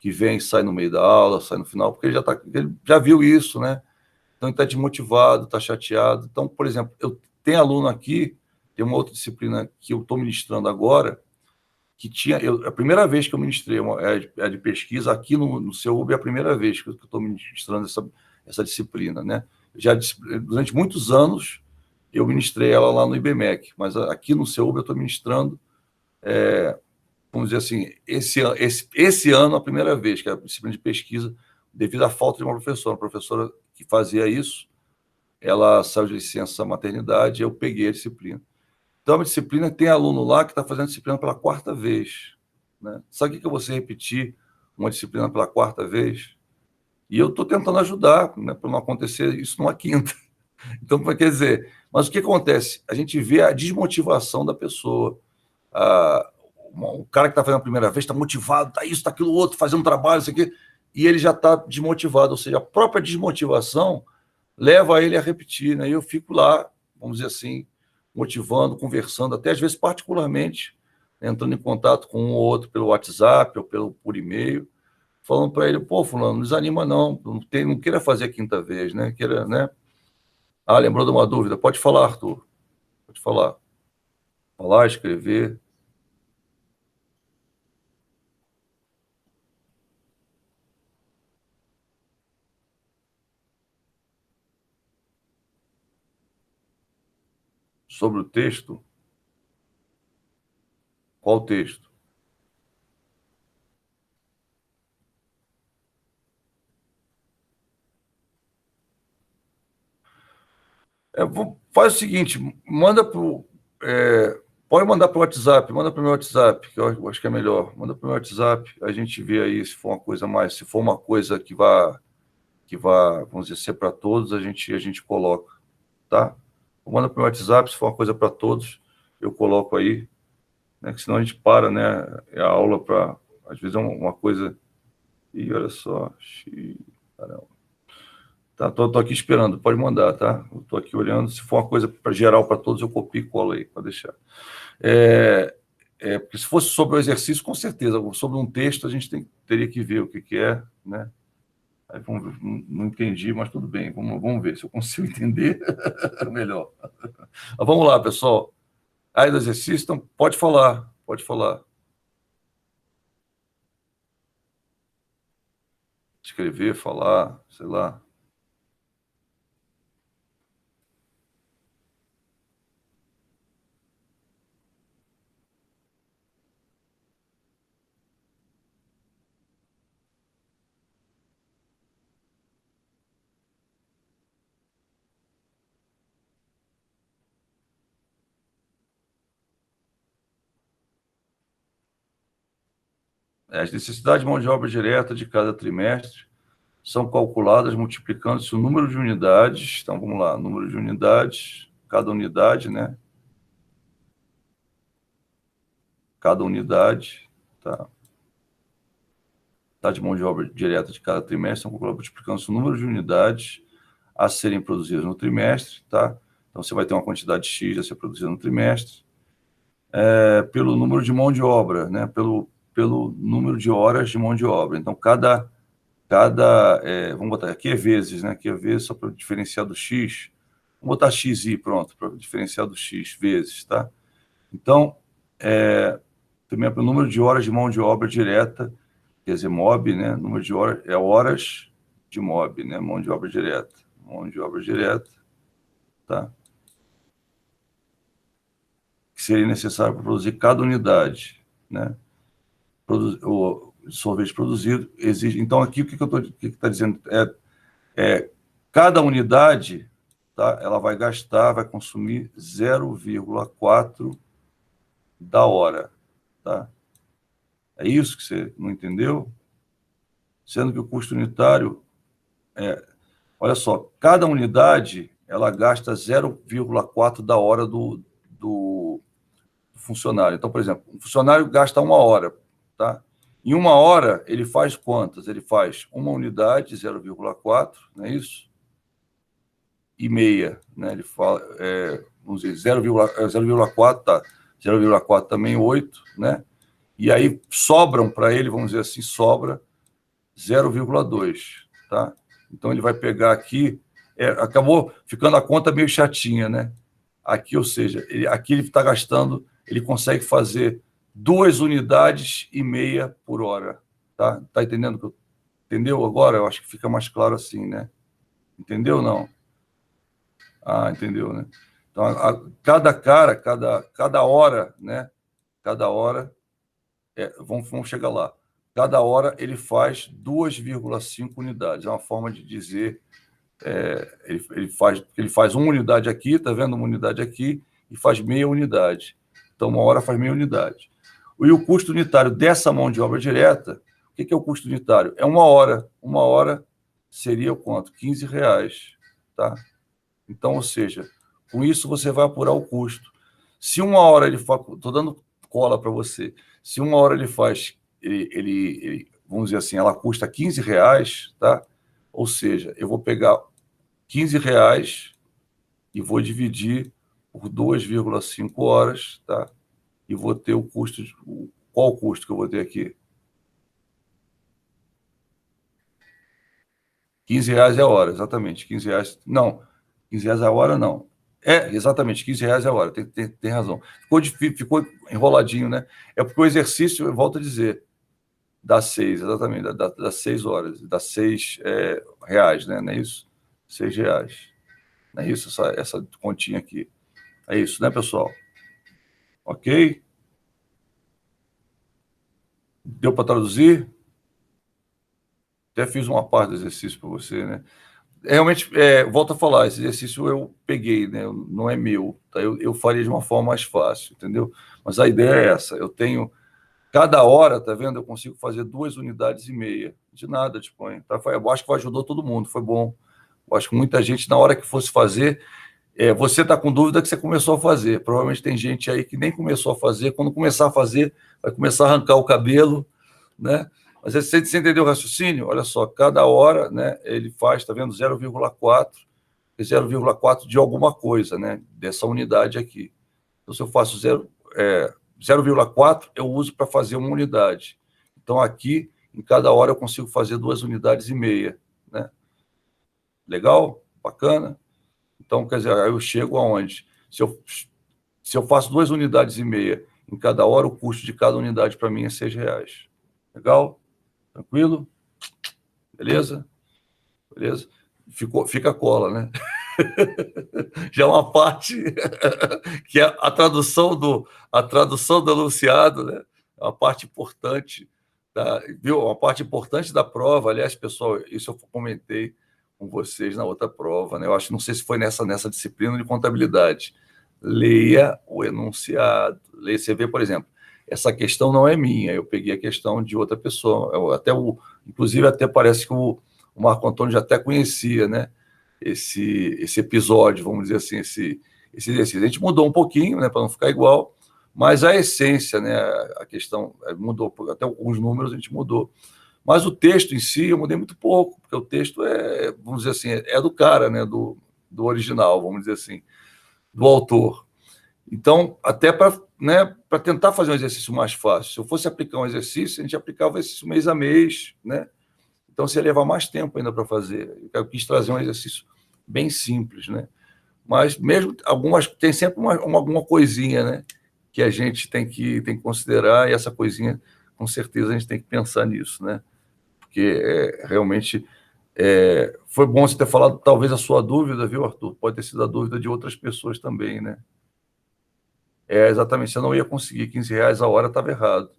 [SPEAKER 1] que vem e sai no meio da aula, sai no final, porque ele já viu isso, né? Então, ele está desmotivado, está chateado. Então, por exemplo, eu tenho aluno aqui, tem uma outra disciplina que eu estou ministrando agora, que a primeira vez que eu ministrei é de pesquisa, aqui no CEUB é a primeira vez que eu estou ministrando essa disciplina, né? Durante muitos anos, eu ministrei ela lá no IBMEC, mas aqui no CEUB eu estou ministrando, vamos dizer assim, esse ano a primeira vez, que é a disciplina de pesquisa, devido à falta de uma professora que fazia isso, ela saiu de licença maternidade, eu peguei a disciplina. Então, a disciplina tem aluno lá que está fazendo a disciplina pela 4ª vez, né? Sabe o que é você repetir uma disciplina pela 4ª vez? E eu estou tentando ajudar, né, para não acontecer isso numa 5ª. Então, quer dizer, mas o que acontece? A gente vê a desmotivação da pessoa. Ah, o cara que está fazendo a primeira vez está motivado, está isso, está aquilo outro, fazendo um trabalho, isso aqui, e ele já está desmotivado, ou seja, a própria desmotivação leva ele a repetir, né? E eu fico lá, vamos dizer assim, motivando, conversando, até às vezes particularmente, entrando em contato com um ou outro pelo WhatsApp ou por e-mail, falando para ele, pô, fulano, não desanima não queira fazer a quinta vez, né? Queira, né? Ah, lembrou de uma dúvida? Pode falar, Arthur. Pode falar. Falar, escrever. Sobre o texto, qual texto? Faz o seguinte, manda para pode mandar para o WhatsApp, manda para o meu WhatsApp, que eu acho que é melhor. Manda para o meu WhatsApp, a gente vê aí se for uma coisa mais, se for uma coisa que vá, vamos dizer, ser para todos, a gente coloca, tá? Manda para o meu WhatsApp, se for uma coisa para todos, eu coloco aí, né? Que senão a gente para, né? É a aula para, às vezes é uma coisa. E olha só, caramba. Tá, tô aqui esperando, pode mandar, tá? Eu tô aqui olhando, se for uma coisa para geral para todos, eu copio e colo aí, pode deixar. Porque se fosse sobre o exercício, com certeza, sobre um texto, a gente teria que ver o que é, né? Aí, vamos ver, não entendi, mas tudo bem, vamos ver se eu consigo entender melhor. Mas vamos lá, pessoal. Aí do exercício, então, pode falar, pode falar. Escrever, falar, sei lá. As necessidades de mão de obra direta de cada trimestre são calculadas multiplicando-se o número de unidades. Então, vamos lá, número de unidades, cada unidade, né? Cada unidade, tá? Tá, de mão de obra direta de cada trimestre são calculadas multiplicando-se o número de unidades a serem produzidas no trimestre, tá? Então, você vai ter uma quantidade X a ser produzida no trimestre, pelo número de mão de obra, né? Pelo número de horas de mão de obra. Então, vamos botar aqui é vezes, né? Aqui é vezes só para diferenciar do X. Vamos botar XI, pronto, para diferenciar do X, vezes, tá? Então, também é para o número de horas de mão de obra direta, quer dizer, MOB, né? Número de horas, horas de MOB, né? Mão de obra direta. Mão de obra direta, tá? Que seria necessário para produzir cada unidade, né? O sorvete produzido exige. Então, aqui o que está dizendo cada unidade, tá? Ela vai consumir 0,4 da hora, tá? É isso que você não entendeu? Sendo que o custo unitário olha só, cada unidade ela gasta 0,4 da hora do funcionário. Então, por exemplo, um funcionário gasta uma hora, tá? Em uma hora, ele faz quantas? Ele faz uma unidade, 0,4, não é isso? E meia, né? Ele fala, vamos dizer, 0,4, tá? 0,4 também, 8, né? E aí sobram para ele, vamos dizer assim, sobra 0,2, tá? Então ele vai pegar aqui, acabou ficando a conta meio chatinha, né? Aqui, ou seja, aqui ele está gastando, ele consegue fazer 2,5 unidades por hora, tá? Tá entendendo? Entendeu agora? Eu acho que fica mais claro assim, né? Entendeu ou não? Ah, entendeu, né? Então, cada hora, né? Cada hora, vamos chegar lá. Cada hora ele faz 2,5 unidades. É uma forma de dizer, ele faz uma unidade aqui, tá vendo? Uma unidade aqui, e faz meia unidade. Então, uma hora faz meia unidade. E o custo unitário dessa mão de obra direta, o que é o custo unitário? É uma hora. Uma hora seria o quanto? R$ 15, tá? Então, ou seja, com isso você vai apurar o custo. Se uma hora ele faz, estou dando cola para você, se uma hora ele faz, vamos dizer assim, ela custa R$ 15, tá? Ou seja, eu vou pegar R$ 15 e vou dividir por 2,5 horas, tá? E vou ter o custo, qual o custo que eu vou ter aqui? R$ 15 a hora, exatamente. R$ 15, não, R$ 15 a hora não. Exatamente, R$ 15 a hora, tem razão. Ficou enroladinho, né? É porque o exercício, eu volto a dizer, das 6, exatamente, das 6 horas, das 6 reais, né? Não é isso? R$ 6. Não é isso, essa continha aqui. É isso, né, pessoal? Ok? Deu para traduzir? Até fiz uma parte do exercício para você, né? Realmente, volto a falar, esse exercício eu peguei, né? Não é meu, tá? Eu faria de uma forma mais fácil, entendeu? Mas a ideia é essa, eu tenho, cada hora, tá vendo? Eu consigo fazer 2,5 unidades. De nada, Tiponho. Tá? Eu acho que ajudou todo mundo, foi bom. Eu acho que muita gente, na hora que fosse fazer, você está com dúvida que você começou a fazer. Provavelmente tem gente aí que nem começou a fazer. Quando começar a fazer, vai começar a arrancar o cabelo, né? Mas você entendeu o raciocínio? Olha só, cada hora, né, ele faz, tá vendo, 0,4 de alguma coisa, né, dessa unidade aqui. Então, se eu faço 0,4, eu uso para fazer uma unidade. Então, aqui, em cada hora, eu consigo fazer 2,5 unidades, né? Legal? Bacana? Então, quer dizer, aí eu chego aonde? Se eu faço 2,5 unidades em cada hora, o custo de cada unidade para mim é R$ 6. Legal? Tranquilo? Beleza? Beleza? Fica a cola, né? Já é uma parte que é a tradução do enunciado, né? É uma parte importante, viu? Uma parte importante da prova. Aliás, pessoal, isso eu comentei com vocês na outra prova, né? Eu acho, não sei se foi nessa disciplina de contabilidade. Leia o enunciado. Você vê, por exemplo, essa questão não é minha, eu peguei a questão de outra pessoa. Inclusive, até parece que o Marco Antônio já até conhecia, né? Esse episódio, vamos dizer assim, esse exercício. A gente mudou um pouquinho, né, para não ficar igual, mas a essência, né, a questão mudou, até alguns números a gente mudou. Mas o texto em si eu mudei muito pouco, porque o texto vamos dizer assim, é do cara, né, do original, vamos dizer assim, do autor. Então, até para, né, para tentar fazer um exercício mais fácil. Se eu fosse aplicar um exercício, a gente aplicava esse mês a mês, né? Então, você ia levar mais tempo ainda para fazer. Eu quis trazer um exercício bem simples, né? Mas mesmo tem sempre alguma coisinha, né, que a gente tem que considerar, e essa coisinha, com certeza, a gente tem que pensar nisso, né? Porque realmente foi bom você ter falado, talvez a sua dúvida, viu, Arthur? Pode ter sido a dúvida de outras pessoas também, né? Exatamente, você não ia conseguir R$ 15 a hora, estava errado.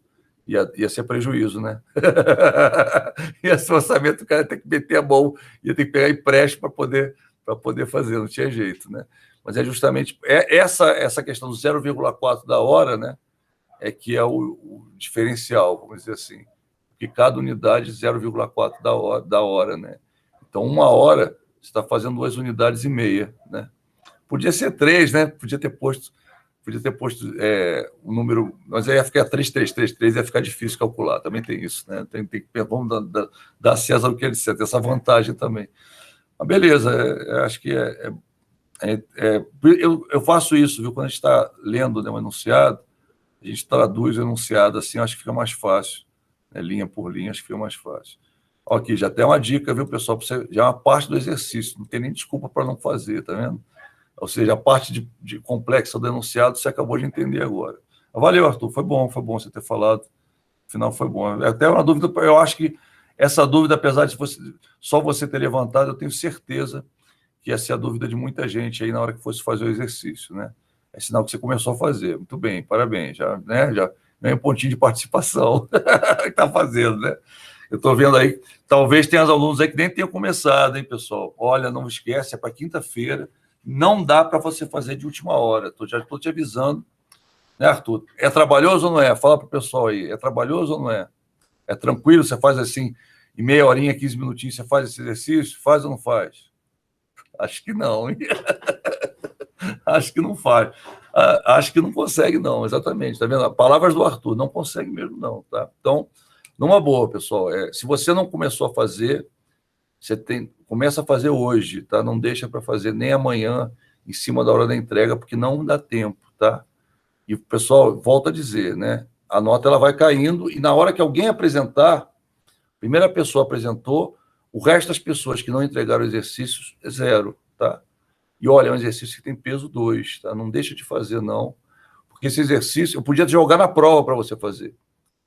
[SPEAKER 1] Ia ser prejuízo, né? Ia ser orçamento, o cara ia ter que meter a mão, ia ter que pegar empréstimo para poder fazer, não tinha jeito, né? Mas é justamente essa questão do 0,4 da hora, né? É que é o diferencial, vamos dizer assim. Porque cada unidade 0,4 da hora, né? Então, uma hora, você está fazendo 2,5 unidades, né? Podia ser 3, né? Podia ter posto o número, mas aí ia ficar 3,333, ia ficar difícil calcular, também tem isso, né? Vamos dar a César o que ele disser, tem essa vantagem também. Mas beleza, acho que eu faço isso, viu? Quando a gente está lendo, né, um enunciado, a gente traduz o enunciado assim, acho que fica mais fácil, né? Linha por linha, acho que fica mais fácil. Ok, já tem uma dica, viu, pessoal? Já é uma parte do exercício, não tem nem desculpa para não fazer, tá vendo? Ou seja, a parte de complexa do enunciado você acabou de entender agora. Valeu, Arthur, foi bom você ter falado. Afinal, foi bom. Até uma dúvida, eu acho que essa dúvida, apesar de só você ter levantado, eu tenho certeza que ia ser a dúvida de muita gente aí na hora que fosse fazer o exercício, né? É sinal que você começou a fazer. Muito bem, parabéns. Já, né? Já ganhei um pontinho de participação que está fazendo, né? Eu estou vendo aí, talvez tenha alunos aí que nem tenham começado, hein, pessoal? Olha, não esquece, é para quinta-feira. Não dá para você fazer de última hora. Já estou te avisando, né, Arthur? É trabalhoso ou não é? Fala para o pessoal aí. É trabalhoso ou não é? É tranquilo? Você faz assim, em meia horinha, 15 minutinhos, você faz esse exercício? Faz ou não faz? Acho que não. Acho que não faz. Acho que não consegue, não, exatamente. Tá vendo? Palavras do Arthur, não consegue mesmo, não, tá? Então, numa boa, pessoal. Se você não começou a fazer, começa a fazer hoje, tá? Não deixa para fazer nem amanhã, em cima da hora da entrega, porque não dá tempo, tá? E, pessoal, volta a dizer, né? A nota ela vai caindo e na hora que alguém apresentar, a primeira pessoa apresentou, o resto das pessoas que não entregaram exercícios é 0, tá? E olha, é um exercício que tem peso 2, tá? Não deixa de fazer, não. Porque esse exercício, eu podia jogar na prova para você fazer,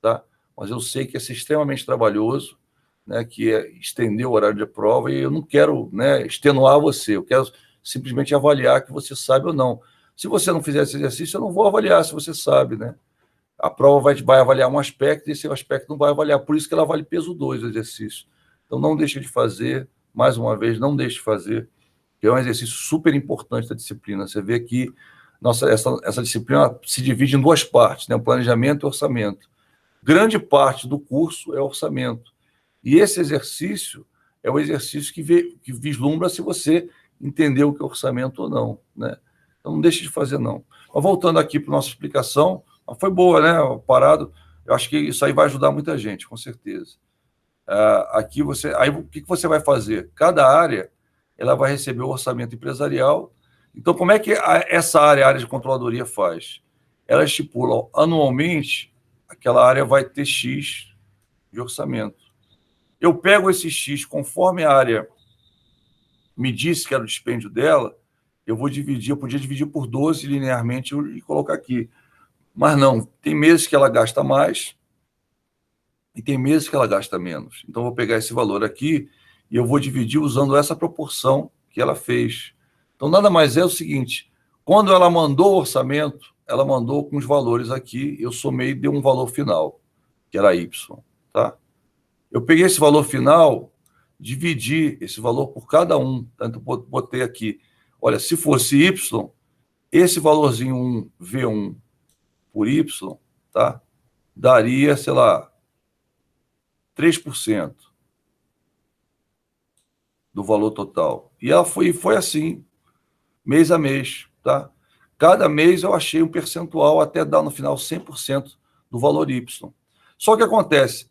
[SPEAKER 1] tá? Mas eu sei que é extremamente trabalhoso, né? Que é estender o horário de prova e eu não quero, né, extenuar você. Eu quero simplesmente avaliar que você sabe ou não. Se você não fizer esse exercício, eu não vou avaliar se você sabe, né? A prova vai avaliar um aspecto e esse aspecto não vai avaliar. Por isso que ela vale peso 2 o exercício. Então, não deixe de fazer. Mais uma vez, não deixe de fazer, que é um exercício super importante da disciplina. Você vê que essa disciplina se divide em 2 partes, né? O planejamento e o orçamento. Grande parte do curso é orçamento. E esse exercício é o exercício que vislumbra se você entendeu o que é orçamento ou não, né? Então, não deixe de fazer, não. Mas voltando aqui para a nossa explicação, foi boa, né? Parado. Eu acho que isso aí vai ajudar muita gente, com certeza. Aqui aí o que você vai fazer? Cada área ela vai receber o orçamento empresarial. Então, como é que essa área, a área de controladoria, faz? Ela estipula anualmente, aquela área vai ter X de orçamento. Eu pego esse X, conforme a área me disse que era o dispêndio dela, eu podia dividir por 12 linearmente e colocar aqui. Mas não, tem meses que ela gasta mais e tem meses que ela gasta menos. Então, eu vou pegar esse valor aqui e eu vou dividir usando essa proporção que ela fez. Então, nada mais é o seguinte, quando ela mandou o orçamento, ela mandou com os valores aqui, eu somei e dei um valor final, que era Y, tá? Eu peguei esse valor final, dividi esse valor por cada um, tanto botei aqui, olha, se fosse Y, esse valorzinho 1, V1 por Y, tá? Daria, sei lá, 3% do valor total. E ela foi assim, mês a mês, tá? Cada mês eu achei um percentual até dar no final 100% do valor Y. Só que acontece,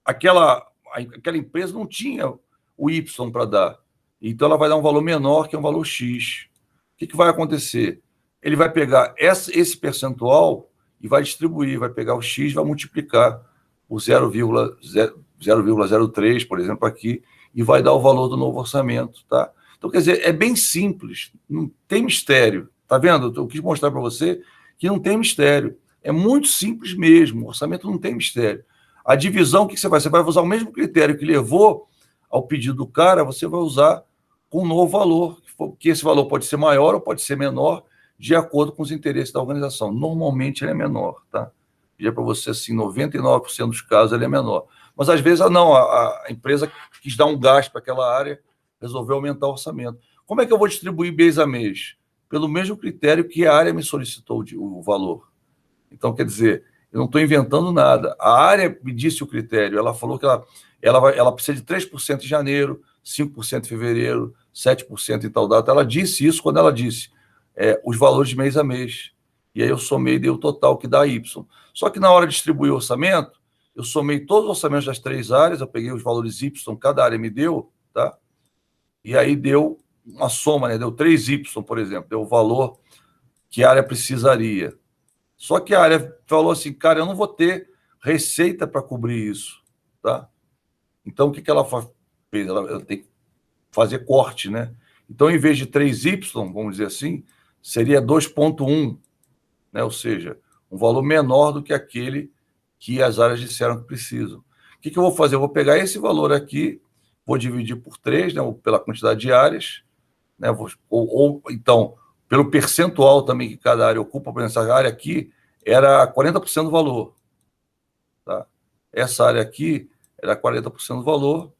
[SPEAKER 1] aquela empresa não tinha o Y para dar. Então ela vai dar um valor menor, que é um valor X. O que vai acontecer? Ele vai pegar esse percentual e vai distribuir, vai pegar o X, vai multiplicar por 0,03, por exemplo, aqui, e vai dar o valor do novo orçamento, tá? Então, quer dizer, é bem simples, não tem mistério. Tá vendo? Eu quis mostrar para você que não tem mistério. É muito simples mesmo, o orçamento não tem mistério. A divisão, o que você vai? Você vai usar o mesmo critério que levou ao pedido do cara, você vai usar com um novo valor, que esse valor pode ser maior ou pode ser menor, de acordo com os interesses da organização. Normalmente ele é menor, tá? Já para você, assim, 99% dos casos ele é menor. Mas às vezes, não, a empresa quis dar um gasto para aquela área, resolveu aumentar o orçamento. Como é que eu vou distribuir mês a mês? Pelo mesmo critério que a área me solicitou o valor. Então, quer dizer, eu não estou inventando nada. A área me disse o critério, ela falou que ela precisa de 3% em janeiro, 5% em fevereiro, 7% em tal data. Ela disse isso quando ela disse os valores de mês a mês. E aí eu somei e dei o total, que dá Y. Só que na hora de distribuir o orçamento, eu somei todos os orçamentos das 3 áreas, eu peguei os valores Y, cada área me deu, tá? E aí deu uma soma, né? Deu 3Y, por exemplo, deu o valor que a área precisaria. Só que a área falou assim, cara, eu não vou ter receita para cobrir isso, tá? Então, o que ela fez? Ela tem que fazer corte, né? Então, em vez de 3Y, vamos dizer assim, seria 2,1, né? Ou seja, um valor menor do que aquele que as áreas disseram que precisam. O que eu vou fazer? Eu vou pegar esse valor aqui, vou dividir por 3, né? Pela quantidade de áreas, né? Ou então, pelo percentual também que cada área ocupa. Por exemplo, essa área aqui era 40% do valor, tá? Essa área aqui era 40% do valor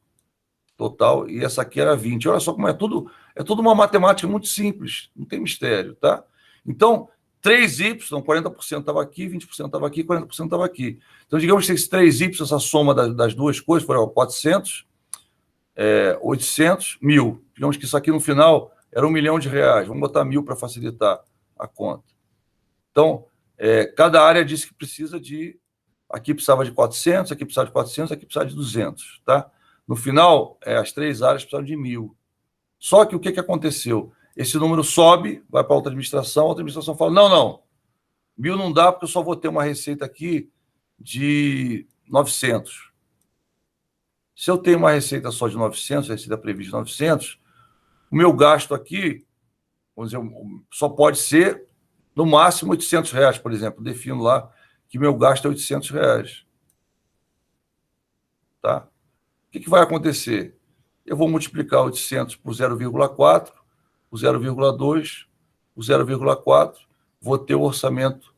[SPEAKER 1] total e essa aqui era 20%. Olha só como é tudo uma matemática muito simples, não tem mistério, tá? Então, 3Y, 40% estava aqui, 20% estava aqui, 40% estava aqui. Então, digamos que esse 3Y, essa soma das duas coisas, foi 400, 800, 1.000. Digamos que isso aqui no final era R$1 milhão. Vamos botar 1.000 para facilitar a conta. Então, cada área disse que precisa de... Aqui precisava de 400, aqui precisava de 400, aqui precisava de 200. Tá? No final, as 3 áreas precisavam de 1.000. Só que o que aconteceu? Esse número sobe, vai para a outra administração fala, não, 1.000 não dá porque eu só vou ter uma receita aqui de 900. Se eu tenho uma receita só de 900, receita prevista de 900, o meu gasto aqui, vamos dizer, só pode ser, no máximo, R$800, por exemplo. Defino lá que meu gasto é R$800. Tá? O que vai acontecer? Eu vou multiplicar 800 por 0,4, por 0,2, por 0,4, vou ter o orçamento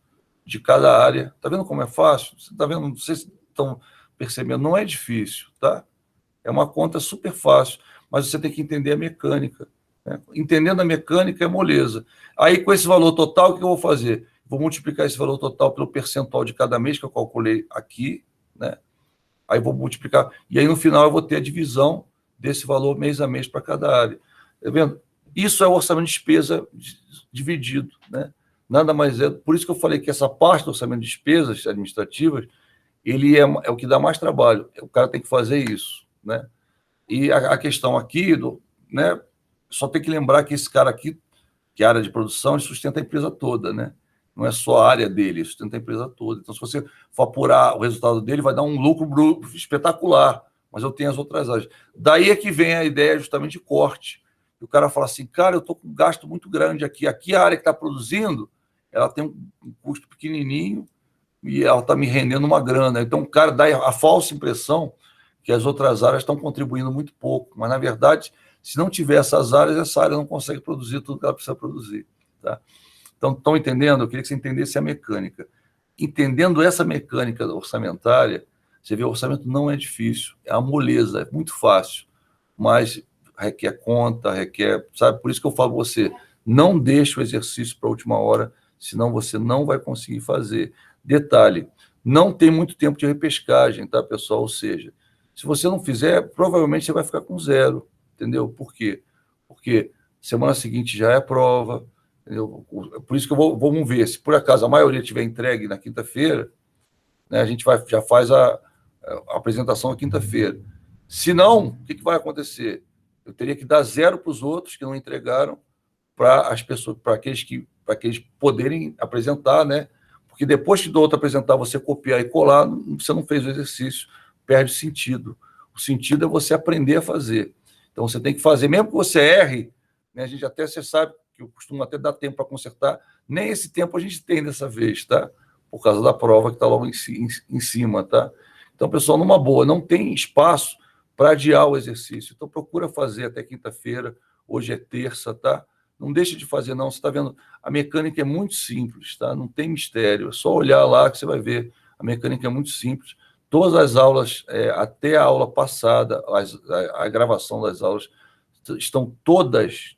[SPEAKER 1] de cada área. Está vendo como é fácil? Você está vendo? Não sei se estão percebendo, não é difícil, tá? É uma conta super fácil, mas você tem que entender a mecânica. Né? Entendendo a mecânica é moleza. Aí, com esse valor total, o que eu vou fazer? Vou multiplicar esse valor total pelo percentual de cada mês que eu calculei aqui, né? Aí vou multiplicar. E aí, no final, eu vou ter a divisão desse valor mês a mês para cada área. Tá vendo? Isso é o orçamento de despesa dividido, né? Nada mais é. Por isso que eu falei que essa parte do orçamento de despesas administrativas, ele é o que dá mais trabalho. O cara tem que fazer isso, né? E a questão aqui, né? Só tem que lembrar que esse cara aqui, que é a área de produção, ele sustenta a empresa toda, né? Não é só a área dele, ele sustenta a empresa toda. Então, se você for apurar o resultado dele, vai dar um lucro espetacular, mas eu tenho as outras áreas. Daí é que vem a ideia justamente de corte. E o cara fala assim, cara, eu estou com um gasto muito grande aqui. Aqui a área que está produzindo, ela tem um custo pequenininho e ela está me rendendo uma grana. Então, o cara dá a falsa impressão que as outras áreas estão contribuindo muito pouco. Mas, na verdade, se não tiver essas áreas, essa área não consegue produzir tudo que ela precisa produzir. Tá? Então, estão entendendo? Eu queria que você entendesse a mecânica. Entendendo essa mecânica orçamentária, você vê, o orçamento não é difícil, é uma moleza, é muito fácil, mas requer conta, sabe? Por isso que eu falo para você, não deixe o exercício para a última hora, senão você não vai conseguir fazer. Detalhe, não tem muito tempo de repescagem, tá, pessoal? Ou seja, se você não fizer, provavelmente você vai ficar com 0, entendeu? Por quê? Porque semana seguinte já é prova. Por isso que vamos ver, se por acaso a maioria tiver entregue na quinta-feira, né, a gente já faz a apresentação na quinta-feira. Se não, o que vai acontecer? Eu teria que dar 0 para os outros que não entregaram, para as pessoas, para aqueles poderem apresentar, né? Porque depois que do outro apresentar, você copiar e colar, você não fez o exercício, perde sentido. O sentido é você aprender a fazer. Então você tem que fazer, mesmo que você erre, né, a gente até, você sabe que eu costumo até dar tempo para consertar, nem esse tempo a gente tem dessa vez, tá? Por causa da prova que está logo em cima, tá? Então, pessoal, numa boa, não tem espaço para adiar o exercício. Então, procura fazer até quinta-feira, hoje é terça, tá? Não deixe de fazer, não. Você está vendo, a mecânica é muito simples, tá? Não tem mistério, é só olhar lá que você vai ver. A mecânica é muito simples. Todas as aulas, até a aula passada, a gravação das aulas, estão todas,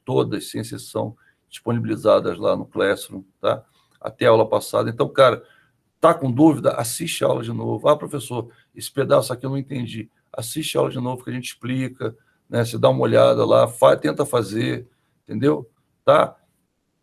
[SPEAKER 1] sem exceção, disponibilizadas lá no Classroom, tá? Até a aula passada. Então, cara, tá com dúvida? Assiste a aula de novo. Ah, professor, esse pedaço aqui eu não entendi. Assiste a aula de novo que a gente explica, né? Você dá uma olhada lá, tenta fazer, entendeu? Tá?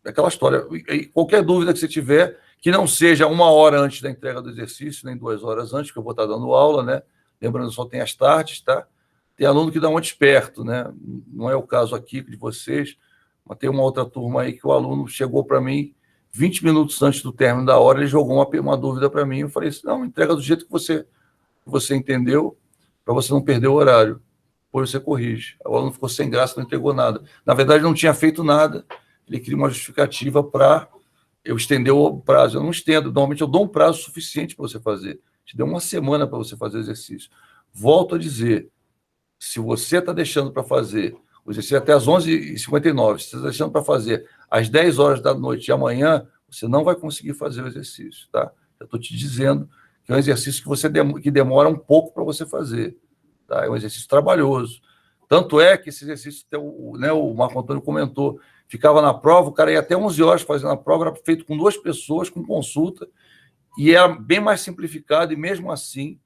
[SPEAKER 1] Aquela história. E qualquer dúvida que você tiver, que não seja 1 hora antes da entrega do exercício, nem 2 horas antes, que eu vou estar dando aula, né? Lembrando, só tem as tardes, tá? Tem aluno que dá um desperto, né? Não é o caso aqui de vocês, mas tem uma outra turma aí que o aluno chegou para mim 20 minutos antes do término da hora, ele jogou uma dúvida para mim. Eu falei assim, não, entrega do jeito que você entendeu, para você não perder o horário. Depois você corrige. O aluno ficou sem graça, não entregou nada. Na verdade, não tinha feito nada. Ele queria uma justificativa para eu estender o prazo. Eu não estendo. Normalmente, eu dou um prazo suficiente para você fazer. Te deu 1 semana para você fazer o exercício. Volto a dizer, se você está deixando para fazer o exercício até às 11h59, se você está deixando para fazer às 10 horas da noite de amanhã, você não vai conseguir fazer o exercício, tá? Eu estou te dizendo que é um exercício que demora um pouco para você fazer, tá? É um exercício trabalhoso. Tanto é que esse exercício, né, o Marco Antônio comentou, ficava na prova, o cara ia até 11 horas fazendo a prova, era feito com 2 pessoas, com consulta, e era bem mais simplificado, e mesmo assim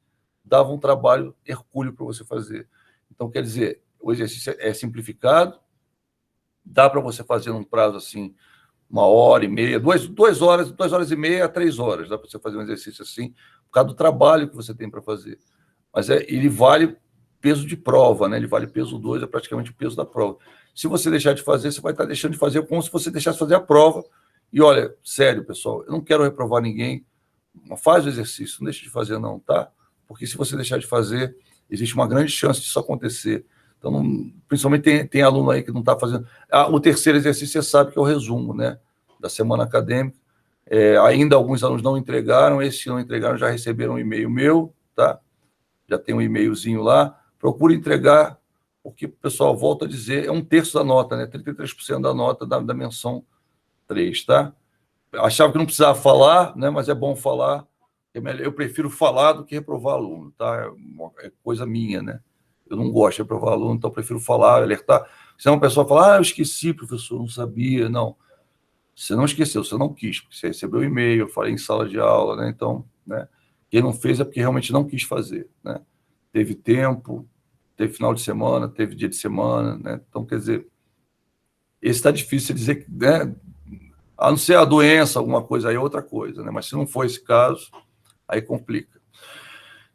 [SPEAKER 1] dava um trabalho hercúleo para você fazer. Então, quer dizer, o exercício é simplificado, dá para você fazer num prazo assim, 1h30, 2 horas e meia a 3 horas, dá para você fazer um exercício assim, por causa do trabalho que você tem para fazer. Mas ele vale peso de prova, né? Ele vale peso 2, é praticamente o peso da prova. Se você deixar de fazer, você vai estar deixando de fazer como se você deixasse de fazer a prova. E olha, sério, pessoal, eu não quero reprovar ninguém, faz o exercício, não deixe de fazer não, tá? Porque se você deixar de fazer, existe uma grande chance disso acontecer. Então, principalmente tem aluno aí que não está fazendo. O terceiro exercício, você sabe que é o resumo, né, da semana acadêmica. Ainda alguns alunos não entregaram, esses que não entregaram já receberam um e-mail meu, tá? Já tem um e-mailzinho lá. Procure entregar, porque o pessoal volta a dizer, é 1/3 da nota, né? 33% da nota da menção 3, tá? Achava que não precisava falar, né? Mas é bom falar. Eu prefiro falar do que reprovar aluno, tá? É coisa minha, né? Eu não gosto de reprovar aluno, então eu prefiro falar, alertar. Senão a pessoa fala, eu esqueci, professor, não sabia. Não, você não esqueceu, você não quis, porque você recebeu o e-mail, eu falei em sala de aula, né? Então, né? Quem não fez é porque realmente não quis fazer, né? Teve tempo, teve final de semana, teve dia de semana, né? Então, quer dizer, esse está difícil de dizer, né? A não ser a doença, alguma coisa aí é outra coisa, né? Mas se não for esse caso, aí complica.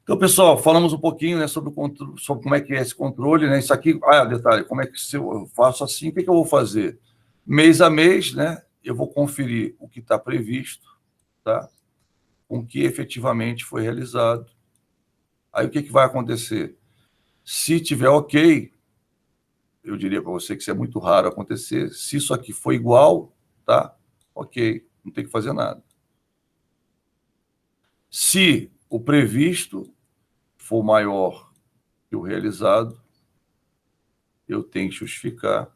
[SPEAKER 1] Então, pessoal, falamos um pouquinho, né, sobre como é que é esse controle, né? Isso aqui, detalhe, como é que se eu faço assim, o que eu vou fazer? Mês a mês, né? Eu vou conferir o que está previsto, tá? Com o que efetivamente foi realizado. Aí o que vai acontecer? Se tiver ok, eu diria para você que isso é muito raro acontecer. Se isso aqui for igual, tá? Ok, não tem que fazer nada. Se o previsto for maior que o realizado, eu tenho que justificar,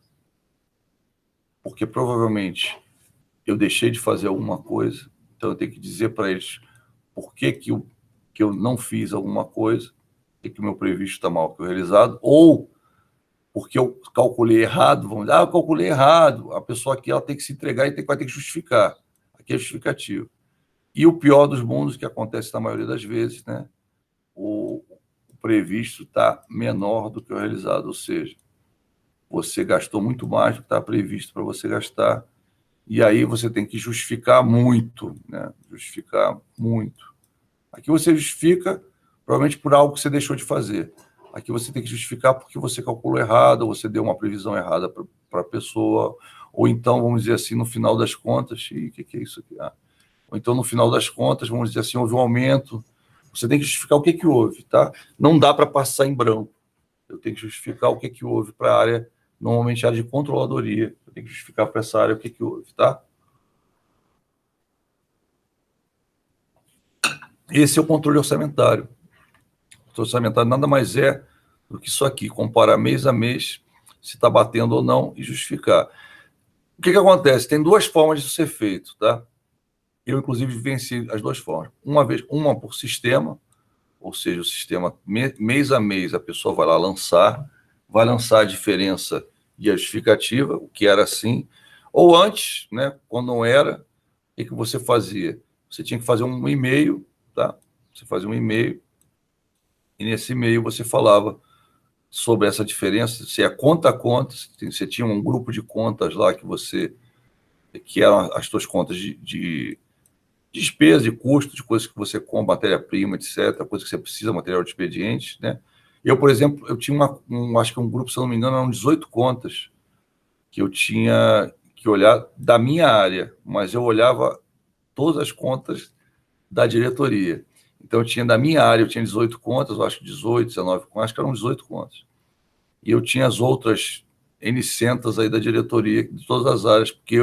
[SPEAKER 1] porque provavelmente eu deixei de fazer alguma coisa, então eu tenho que dizer para eles por que eu não fiz alguma coisa, e que o meu previsto está maior que o realizado, ou porque eu calculei errado, vamos dizer, eu calculei errado, a pessoa aqui ela tem que se entregar e vai ter que justificar. Aqui é justificativo. E o pior dos mundos, que acontece na maioria das vezes, né? O previsto está menor do que o realizado, ou seja, você gastou muito mais do que está previsto para você gastar, e aí você tem que justificar muito, né? Justificar muito. Aqui você justifica, provavelmente por algo que você deixou de fazer. Aqui você tem que justificar porque você calculou errado, ou você deu uma previsão errada para a pessoa, ou então, vamos dizer assim, no final das contas, e o que é isso aqui? Ou então, no final das contas, vamos dizer assim, houve um aumento. Você tem que justificar o que houve, tá? Não dá para passar em branco. Eu tenho que justificar o que houve para a área, normalmente a área de controladoria. Eu tenho que justificar para essa área o que houve, tá? Esse é o controle orçamentário. O controle orçamentário nada mais é do que isso aqui, comparar mês a mês, se está batendo ou não, e justificar. O que acontece? Tem duas formas de ser feito, tá? Eu, inclusive, venci as duas formas. Uma por sistema, ou seja, o sistema, mês a mês, a pessoa vai lançar a diferença e a justificativa, o que era assim, ou antes, né, quando não era, o que você fazia? Você tinha que fazer um e-mail, tá? Você fazia um e-mail, e nesse e-mail você falava sobre essa diferença, se é conta a conta, você tinha um grupo de contas lá que eram as suas contas de despesa, de custo, de coisas que você compra, matéria-prima, etc., coisas que você precisa, material de expediente, né? Eu, por exemplo, eu tinha acho que um grupo, se eu não me engano, eram 18 contas que eu tinha que olhar da minha área, mas eu olhava todas as contas da diretoria. Então, eu tinha da minha área, eu tinha 18 contas, eu acho que 18, 19 contas, acho que eram 18 contas. E eu tinha as outras N-centas aí da diretoria, de todas as áreas, porque,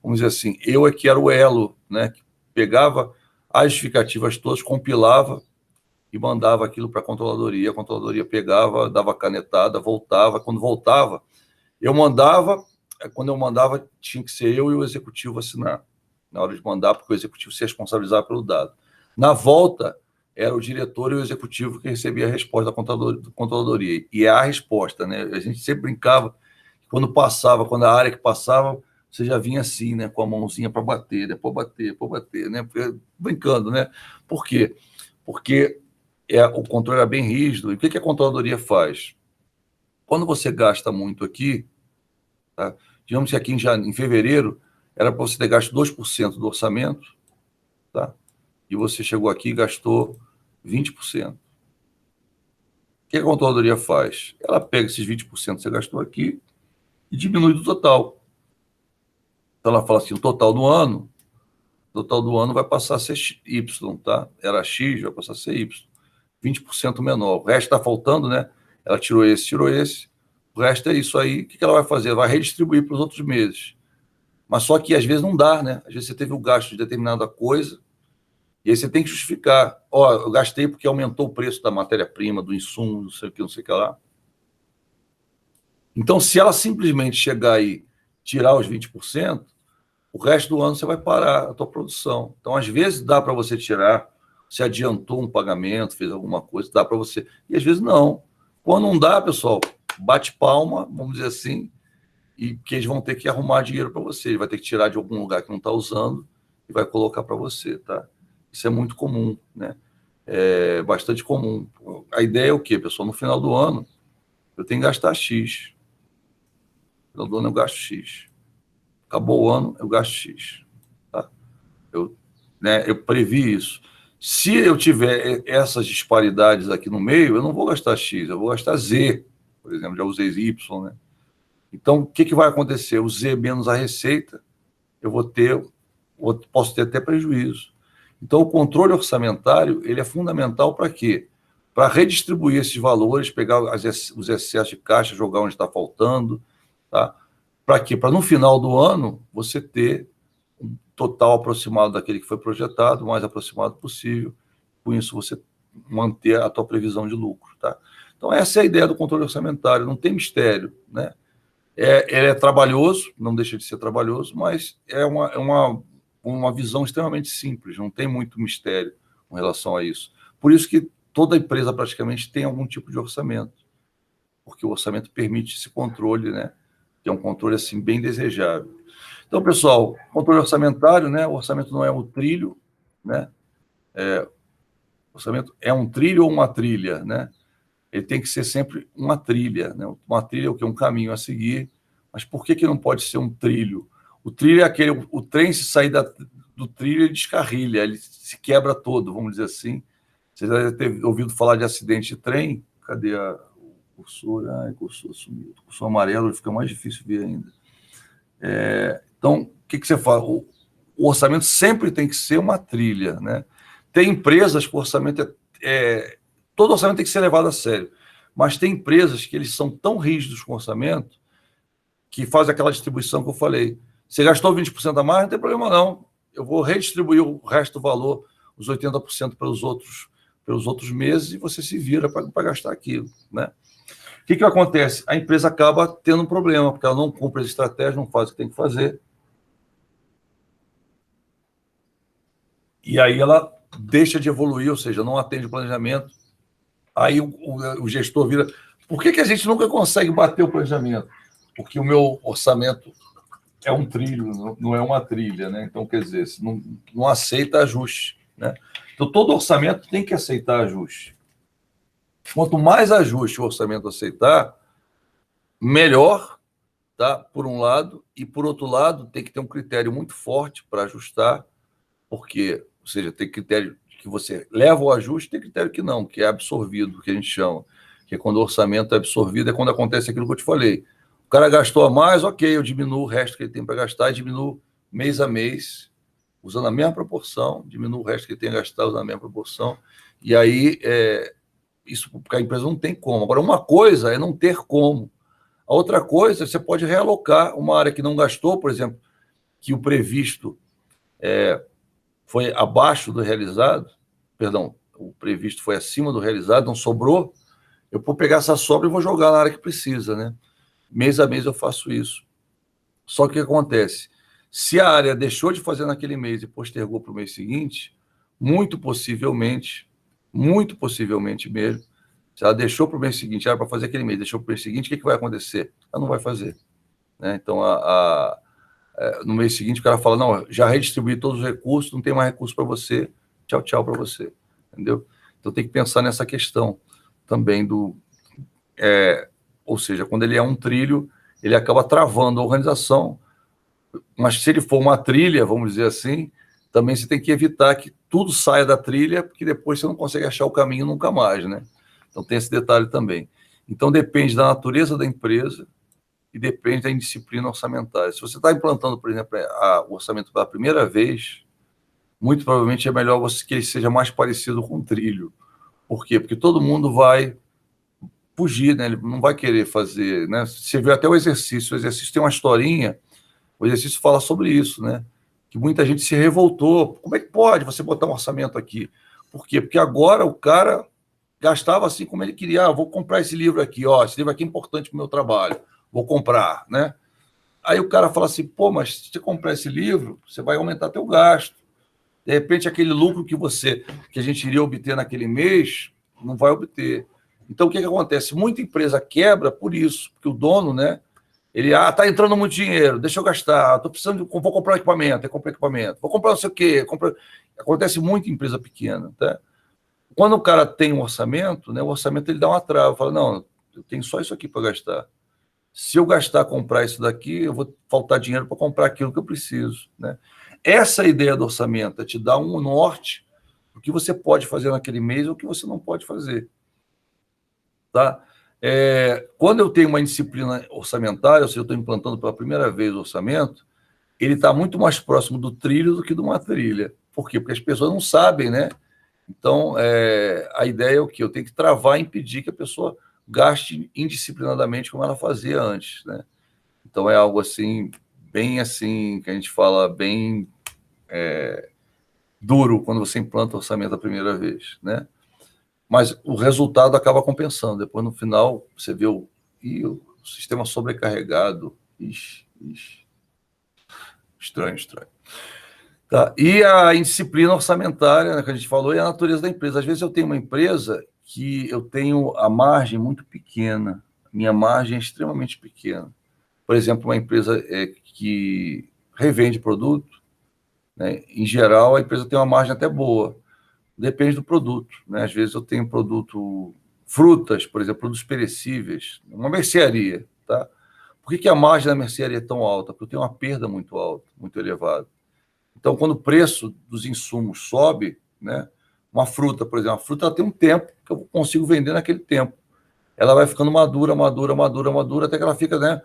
[SPEAKER 1] vamos dizer assim, eu é que era o elo, né, que pegava as justificativas todas, compilava e mandava aquilo para a controladoria pegava, dava canetada, voltava, quando voltava, quando eu mandava, tinha que ser eu e o executivo assinar, na hora de mandar, porque o executivo se responsabilizava pelo dado. Na volta, era o diretor e o executivo que recebia a resposta da controladoria. E é a resposta, né? A gente sempre brincava, quando a área que passava, você já vinha assim, né? Com a mãozinha para bater, depois bater, né? Brincando, né? Por quê? Porque o controle era bem rígido. E o que a controladoria faz? Quando você gasta muito aqui, tá? Digamos que aqui em fevereiro era para você ter gasto 2% do orçamento, tá? E você chegou aqui e gastou 20%. O que a controladoria faz? Ela pega esses 20% que você gastou aqui e diminui do total. Então ela fala assim, o total do ano vai passar a ser Y, tá? Era X, vai passar a ser Y. 20% menor. O resto está faltando, né? Ela tirou esse. O resto é isso aí. O que ela vai fazer? Vai redistribuir para os outros meses. Mas só que às vezes não dá, né? Às vezes você teve o gasto de determinada coisa e aí você tem que justificar. Ó, eu gastei porque aumentou o preço da matéria-prima, do insumo, não sei o que lá. Então, se ela simplesmente chegar aí tirar os 20%, o resto do ano você vai parar a tua produção. Então, às vezes dá para você tirar, se adiantou um pagamento, fez alguma coisa, dá para você. E às vezes não. Quando não dá, pessoal, bate palma, vamos dizer assim, e que eles vão ter que arrumar dinheiro para você. Ele vai ter que tirar de algum lugar que não está usando e vai colocar para você, tá? Isso é muito comum, né? É bastante comum. A ideia é o quê, pessoal? No final do ano, eu tenho que gastar X. No final do ano eu gasto X. Acabou o ano, eu gasto X. Tá? Eu previ isso. Se eu tiver essas disparidades aqui no meio, eu não vou gastar X, eu vou gastar Z. Por exemplo, já usei Y, né? Então, o que vai acontecer? O Z menos a receita, posso ter até prejuízo. Então, o controle orçamentário, ele é fundamental para quê? Para redistribuir esses valores, pegar os excessos de caixa, jogar onde está faltando, tá? Para quê? Para no final do ano, você ter um total aproximado daquele que foi projetado, o mais aproximado possível. Com isso, você manter a tua previsão de lucro, tá? Então, essa é a ideia do controle orçamentário, não tem mistério, né? Ele é trabalhoso, não deixa de ser trabalhoso, mas é uma visão extremamente simples, não tem muito mistério com relação a isso. Por isso que toda empresa praticamente tem algum tipo de orçamento, porque o orçamento permite esse controle, né? Que é um controle assim bem desejável. Então, pessoal, controle orçamentário, né? O orçamento não é um trilho, né? O orçamento é um trilho ou uma trilha, né? Ele tem que ser sempre uma trilha, né? Uma trilha é o que? Um caminho a seguir. Mas por que não pode ser um trilho? O trilho é aquele... O trem, se sair do trilho, ele descarrilha, ele se quebra todo, vamos dizer assim. Vocês devem ter ouvido falar de acidente de trem. Cadê o cursor? O cursor sumiu. O cursor amarelo fica mais difícil ver ainda. Então, o que você fala? O orçamento sempre tem que ser uma trilha, né? Tem empresas que o orçamento todo orçamento tem que ser levado a sério. Mas tem empresas que eles são tão rígidos com o orçamento que faz aquela distribuição que eu falei. Você gastou 20% a mais, não tem problema não. Eu vou redistribuir o resto do valor, os 80% pelos outros meses, e você se vira para gastar aquilo, né? O que acontece? A empresa acaba tendo um problema, porque ela não cumpre as estratégias, não faz o que tem que fazer. E aí ela deixa de evoluir, ou seja, não atende o planejamento. Aí o gestor vira... Por que a gente nunca consegue bater o planejamento? Porque o meu orçamento é um trilho, não é uma trilha, né? Então, quer dizer, não aceita ajuste, né? Então, todo orçamento tem que aceitar ajuste. Quanto mais ajuste o orçamento aceitar, melhor, tá? Por um lado, e por outro lado, tem que ter um critério muito forte para ajustar, porque, ou seja, tem critério que você leva o ajuste, tem critério que não, que é absorvido, que a gente chama, que é quando o orçamento é absorvido, é quando acontece aquilo que eu te falei. O cara gastou a mais, ok, eu diminuo o resto que ele tem para gastar e diminuo mês a mês, usando a mesma proporção, diminuo o resto que ele tem a gastar usando a mesma proporção, e aí isso porque a empresa não tem como. Agora, uma coisa é não ter como. A outra coisa, você pode realocar uma área que não gastou, por exemplo, que o previsto foi abaixo do realizado, perdão, o previsto foi acima do realizado, não sobrou, eu vou pegar essa sobra e vou jogar na área que precisa, né? Mês a mês eu faço isso. Só que o que acontece? Se a área deixou de fazer naquele mês e postergou para o mês seguinte, muito possivelmente mesmo, se ela deixou para o mês seguinte, era para fazer aquele mês, deixou para o mês seguinte, o que vai acontecer? Ela não vai fazer, né? Então, no mês seguinte, o cara fala, não, já redistribuí todos os recursos, não tem mais recurso para você, tchau, tchau para você, entendeu? Então, tem que pensar nessa questão também Ou seja, quando ele é um trilho, ele acaba travando a organização, mas se ele for uma trilha, vamos dizer assim, também você tem que evitar que tudo saia da trilha, porque depois você não consegue achar o caminho nunca mais, né? Então tem esse detalhe também. Então depende da natureza da empresa e depende da indisciplina orçamentária. Se você está implantando, por exemplo, o orçamento pela primeira vez, muito provavelmente é melhor que ele seja mais parecido com o trilho. Por quê? Porque todo mundo vai fugir, né? Ele não vai querer fazer, né? Você vê até o exercício tem uma historinha, o exercício fala sobre isso, né? Que muita gente se revoltou. Como é que pode você botar um orçamento aqui? Por quê? Porque agora o cara gastava assim como ele queria. Vou comprar esse livro aqui, ó, esse livro aqui é importante para o meu trabalho, vou comprar, né? Aí o cara fala assim, pô, mas se você comprar esse livro, você vai aumentar teu gasto. De repente, aquele lucro que a gente iria obter naquele mês, não vai obter. Então, o que acontece? Muita empresa quebra por isso, porque o dono, né? Ele, tá entrando muito dinheiro, deixa eu gastar, tô precisando, vou comprar equipamento, vou comprar não sei o quê. Acontece muito em empresa pequena, tá? Quando o cara tem um orçamento, né? O orçamento ele dá uma trava, fala, não, eu tenho só isso aqui para gastar. Se eu gastar, comprar isso daqui, eu vou faltar dinheiro para comprar aquilo que eu preciso, né? Essa ideia do orçamento é te dar um norte do que você pode fazer naquele mês ou o que você não pode fazer, tá? Quando eu tenho uma disciplina orçamentária, ou seja, eu estou implantando pela primeira vez o orçamento, ele está muito mais próximo do trilho do que de uma trilha. Por quê? Porque as pessoas não sabem, né? Então, a ideia é o quê? Eu tenho que travar e impedir que a pessoa gaste indisciplinadamente como ela fazia antes, né? Então, é algo assim, bem assim, que a gente fala bem duro quando você implanta o orçamento a primeira vez, né? Mas o resultado acaba compensando. Depois, no final, você vê o sistema sobrecarregado. Ixi. Estranho. Tá? E a indisciplina orçamentária, né, que a gente falou, é a natureza da empresa. Às vezes eu tenho uma empresa que eu tenho a margem muito pequena. Minha margem é extremamente pequena. Por exemplo, uma empresa que revende produto, né? Em geral, a empresa tem uma margem até boa. Depende do produto, né? Às vezes eu tenho produto, frutas, por exemplo, produtos perecíveis, uma mercearia, tá? Por que a margem da mercearia é tão alta? Porque eu tenho uma perda muito alta, muito elevada. Então, quando o preço dos insumos sobe, né? Uma fruta, por exemplo, a fruta ela tem um tempo que eu consigo vender naquele tempo. Ela vai ficando madura, até que ela fica, né?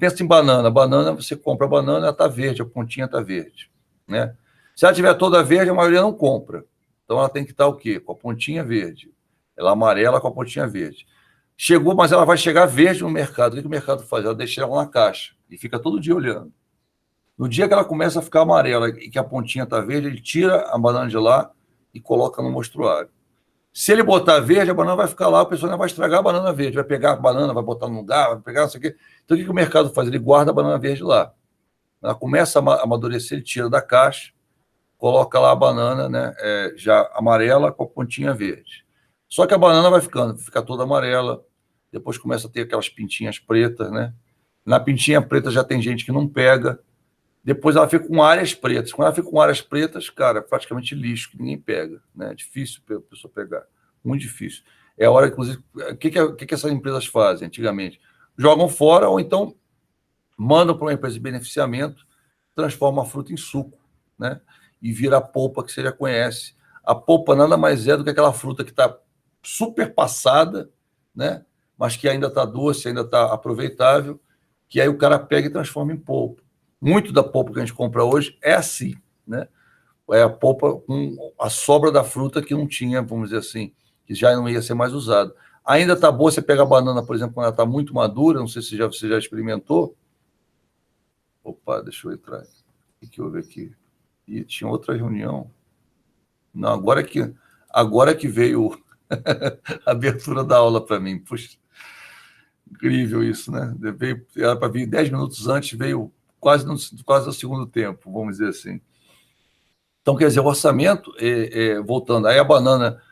[SPEAKER 1] Pensa em banana. Banana, você compra a banana, ela está verde, a pontinha está verde, né? Se ela estiver toda verde, a maioria não compra. Então, ela tem que estar o quê? Com a pontinha verde. Ela amarela com a pontinha verde. Chegou, mas ela vai chegar verde no mercado. O que o mercado faz? Ela deixa ela na caixa e fica todo dia olhando. No dia que ela começa a ficar amarela e que a pontinha está verde, ele tira a banana de lá e coloca no mostruário. Se ele botar verde, a banana vai ficar lá, a pessoa não vai estragar a banana verde, vai pegar a banana, vai botar no lugar, vai pegar não sei o quê. Então, o que o mercado faz? Ele guarda a banana verde lá. Ela começa a amadurecer, ele tira da caixa, coloca lá a banana, né, já amarela com a pontinha verde. Só que a banana vai fica toda amarela, depois começa a ter aquelas pintinhas pretas, né? Na pintinha preta já tem gente que não pega, depois ela fica com áreas pretas. Quando ela fica com áreas pretas, cara, praticamente lixo, que ninguém pega, né? É difícil a pessoa pegar, muito difícil. É a hora, inclusive, o que essas empresas fazem antigamente? Jogam fora ou então mandam para uma empresa de beneficiamento, transforma a fruta em suco, né? E vira a polpa que você já conhece. A polpa nada mais é do que aquela fruta que está super passada, né? Mas que ainda está doce, ainda está aproveitável, que aí o cara pega e transforma em polpa. Muito da polpa que a gente compra hoje é assim, né? É a polpa com a sobra da fruta que não tinha, vamos dizer assim, que já não ia ser mais usada. Ainda está boa, você pega a banana, por exemplo, quando ela está muito madura, não sei se você já experimentou. Opa, deixa eu entrar. O que houve aqui? E tinha outra reunião. Não, agora que veio a abertura da aula para mim. Puxa, incrível isso, né? Era para vir 10 minutos antes, veio quase no segundo tempo, vamos dizer assim. Então, quer dizer, o orçamento, voltando, aí a banana,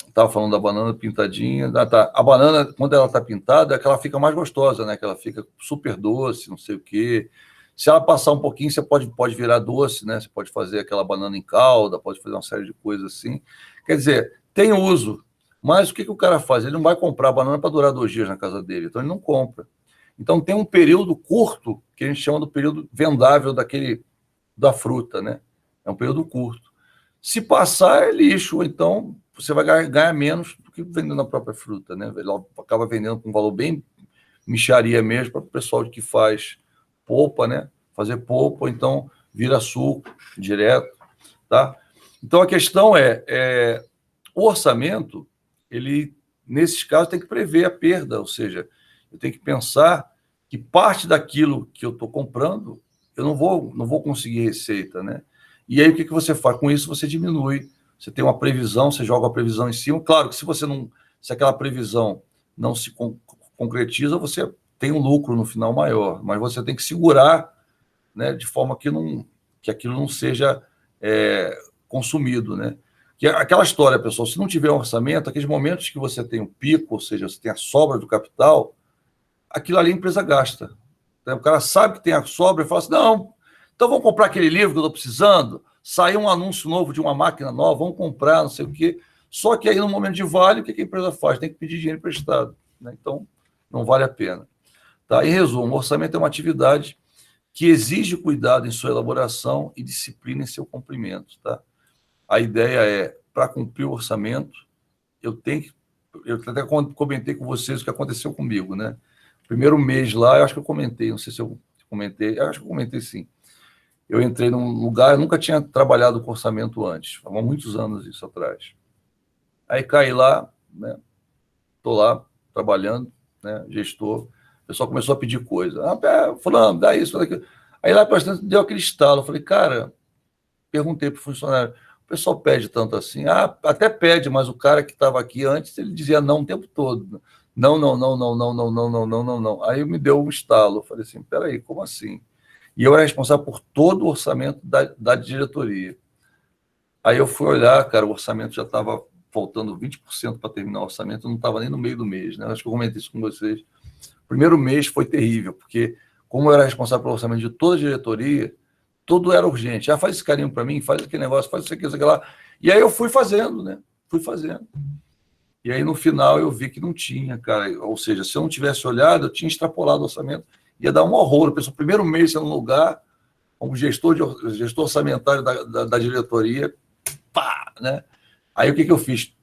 [SPEAKER 1] estava falando da banana pintadinha, a banana, quando ela está pintada, é que ela fica mais gostosa, né? Que ela fica super doce, não sei o quê. Se ela passar um pouquinho, você pode virar doce, né? Você pode fazer aquela banana em calda, pode fazer uma série de coisas assim. Quer dizer, tem uso. Mas o que o cara faz? Ele não vai comprar banana para durar 2 dias na casa dele, então ele não compra. Então tem um período curto, que a gente chama do período vendável da fruta, né? É um período curto. Se passar, é lixo, então você vai ganhar menos do que vendendo a própria fruta, né? Ele acaba vendendo com um valor bem mixaria mesmo para o pessoal que faz polpa, né? Fazer polpa, então vira suco direto, tá? Então a questão o orçamento, ele nesses casos tem que prever a perda, ou seja, eu tenho que pensar que parte daquilo que eu estou comprando eu não vou conseguir receita, né? E aí o que você faz? Com isso você diminui, você tem uma previsão, você joga a previsão em cima. Claro que se aquela previsão não se concretiza, você tem um lucro no final maior, mas você tem que segurar, né, de forma que aquilo não seja consumido, né? Que aquela história, pessoal, se não tiver um orçamento, aqueles momentos que você tem um pico, ou seja, você tem a sobra do capital, aquilo ali a empresa gasta. Então, o cara sabe que tem a sobra e fala assim, não, então vamos comprar aquele livro que eu estou precisando, saiu um anúncio novo de uma máquina nova, vamos comprar, não sei o quê. Só que aí, no momento de vale, o que a empresa faz? Tem que pedir dinheiro emprestado, né? Então, não vale a pena. Tá? Em resumo, o orçamento é uma atividade que exige cuidado em sua elaboração e disciplina em seu cumprimento. Tá? A ideia é, para cumprir o orçamento, eu até comentei com vocês o que aconteceu comigo, né? Primeiro mês lá, eu acho que eu comentei, não sei se eu comentei, eu acho que eu comentei sim. Eu entrei num lugar, eu nunca tinha trabalhado com orçamento antes, há muitos anos isso atrás. Aí caí lá, né? Estou lá trabalhando, né? Gestor, o pessoal começou a pedir coisa. Fulano, dá isso, dá aquilo. Aí lá bastante deu aquele estalo. Eu falei, cara, perguntei para o funcionário, o pessoal pede tanto assim? Até pede, mas o cara que estava aqui antes, ele dizia não o tempo todo. Não, não, não, não, não, não, não, não, não, não, não. Aí me deu um estalo. Eu falei assim, peraí, como assim? E eu era responsável por todo o orçamento da diretoria. Aí eu fui olhar, cara, o orçamento já estava faltando 20% para terminar o orçamento, eu não estava nem no meio do mês, né? Acho que eu comentei isso com vocês. O primeiro mês foi terrível, porque como eu era responsável pelo orçamento de toda a diretoria, tudo era urgente. Faz esse carinho para mim, faz aquele negócio, faz isso aqui, isso aqui lá. E aí eu fui fazendo, né? Fui fazendo. E aí no final eu vi que não tinha, cara. Ou seja, se eu não tivesse olhado, eu tinha extrapolado o orçamento. Ia dar um horror. O primeiro mês no lugar, como gestor orçamentário da diretoria, pá, né? Aí o que eu fiz?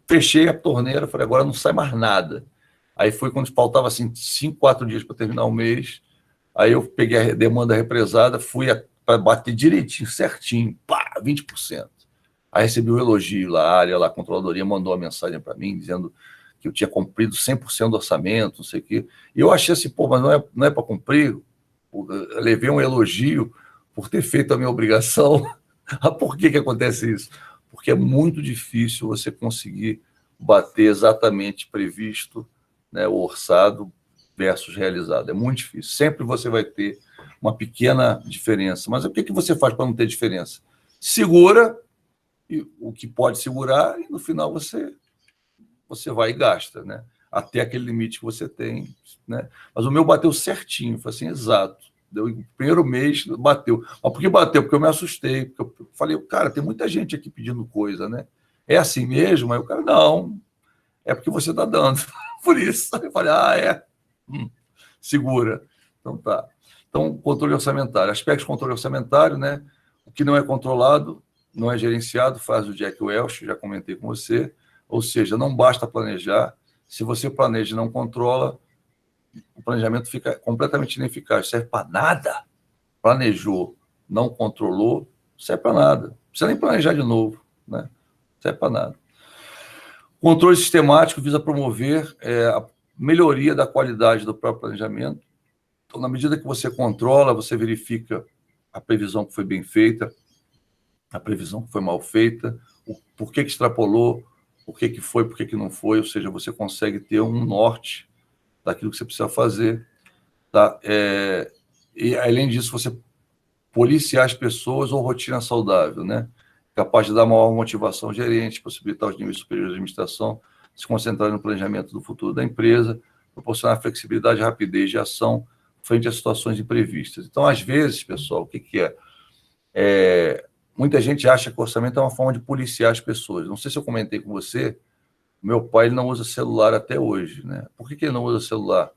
[SPEAKER 1] Fechei a torneira, falei, agora não sai mais nada. Aí foi quando faltava assim 5, 4 dias para terminar o mês. Aí eu peguei a demanda represada, fui para bater direitinho, certinho, pá, 20%. Aí recebi um elogio lá, a área lá, a controladoria mandou uma mensagem para mim dizendo que eu tinha cumprido 100% do orçamento, não sei o quê. E eu achei assim, pô, mas não é para cumprir? Eu levei um elogio por ter feito a minha obrigação. Por que acontece isso? Porque é muito difícil você conseguir bater exatamente previsto, né, o orçado versus realizado. É muito difícil. Sempre você vai ter uma pequena diferença. Mas o que você faz para não ter diferença? Segura o que pode segurar e no final você vai e gasta, né? Até aquele limite que você tem, né? Mas o meu bateu certinho, foi assim, exato. Deu o primeiro mês, bateu. Mas por que bateu? Porque eu me assustei. Porque eu falei, cara, tem muita gente aqui pedindo coisa, né? É assim mesmo? Aí o cara, não, é porque você está dando. Por isso. Aí eu falei, é? Segura. Então tá. Então, controle orçamentário. Aspectos de controle orçamentário, né? O que não é controlado, não é gerenciado, faz o Jack Welch, já comentei com você. Ou seja, não basta planejar. Se você planeja e não controla, o planejamento fica completamente ineficaz. Serve para nada. Planejou, não controlou, não serve para nada. Não precisa nem planejar de novo, né? Não serve para nada. Controle sistemático visa promover a melhoria da qualidade do próprio planejamento. Então, na medida que você controla, você verifica a previsão que foi bem feita, a previsão que foi mal feita, por que extrapolou, por que foi, por que não foi, ou seja, você consegue ter um norte daquilo que você precisa fazer. Tá? E, além disso, você policiar as pessoas ou rotina saudável, né? Capaz de dar maior motivação ao gerente, possibilitar os níveis superiores de administração se concentrar no planejamento do futuro da empresa, proporcionar flexibilidade e rapidez de ação frente a situações imprevistas. Então, às vezes, pessoal, o que é? Muita gente acha que o orçamento é uma forma de policiar as pessoas. Não sei se eu comentei com você, Meu pai ele não usa celular até hoje, né? Por que ele não usa celular?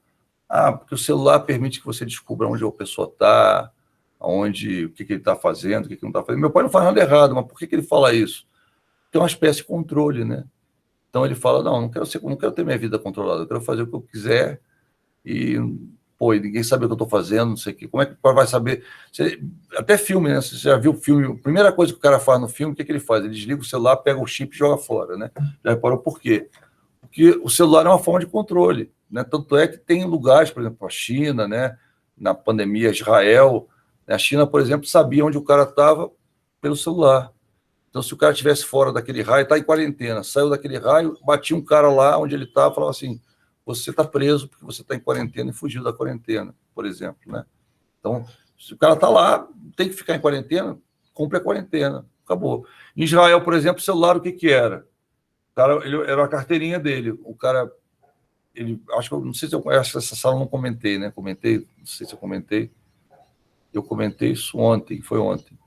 [SPEAKER 1] Ah, porque o celular permite que você descubra onde a pessoa está, o que ele está fazendo, o que ele não está fazendo. Meu pai não faz nada errado, mas por que ele fala isso? Tem uma espécie de controle, né? Então ele fala, não quero ter minha vida controlada, eu quero fazer o que eu quiser e, pô, e ninguém sabe o que eu estou fazendo, não sei o quê. Como é que o pai vai saber? Até filme, né? Você já viu o filme, a primeira coisa que o cara faz no filme, o que ele faz? Ele desliga o celular, pega o chip e joga fora, né? Já reparou por quê? Porque o celular é uma forma de controle, né? Tanto é que tem lugares, por exemplo, a China, né? Na pandemia, Israel, né? A China, por exemplo, sabia onde o cara estava pelo celular. Então, se o cara estivesse fora daquele raio, está em quarentena, saiu daquele raio, batia um cara lá onde ele estava, falava assim: você está preso porque você está em quarentena e fugiu da quarentena, por exemplo, né? Então, se o cara está lá, tem que ficar em quarentena, cumpre a quarentena, acabou. Em Israel, por exemplo, o celular, o que que era? O cara, ele, era a carteirinha dele. O cara, ele, acho que eu não sei se eu acho que essa sala eu não comentei, né? Comentei, não sei se eu comentei. Eu comentei isso ontem, foi ontem.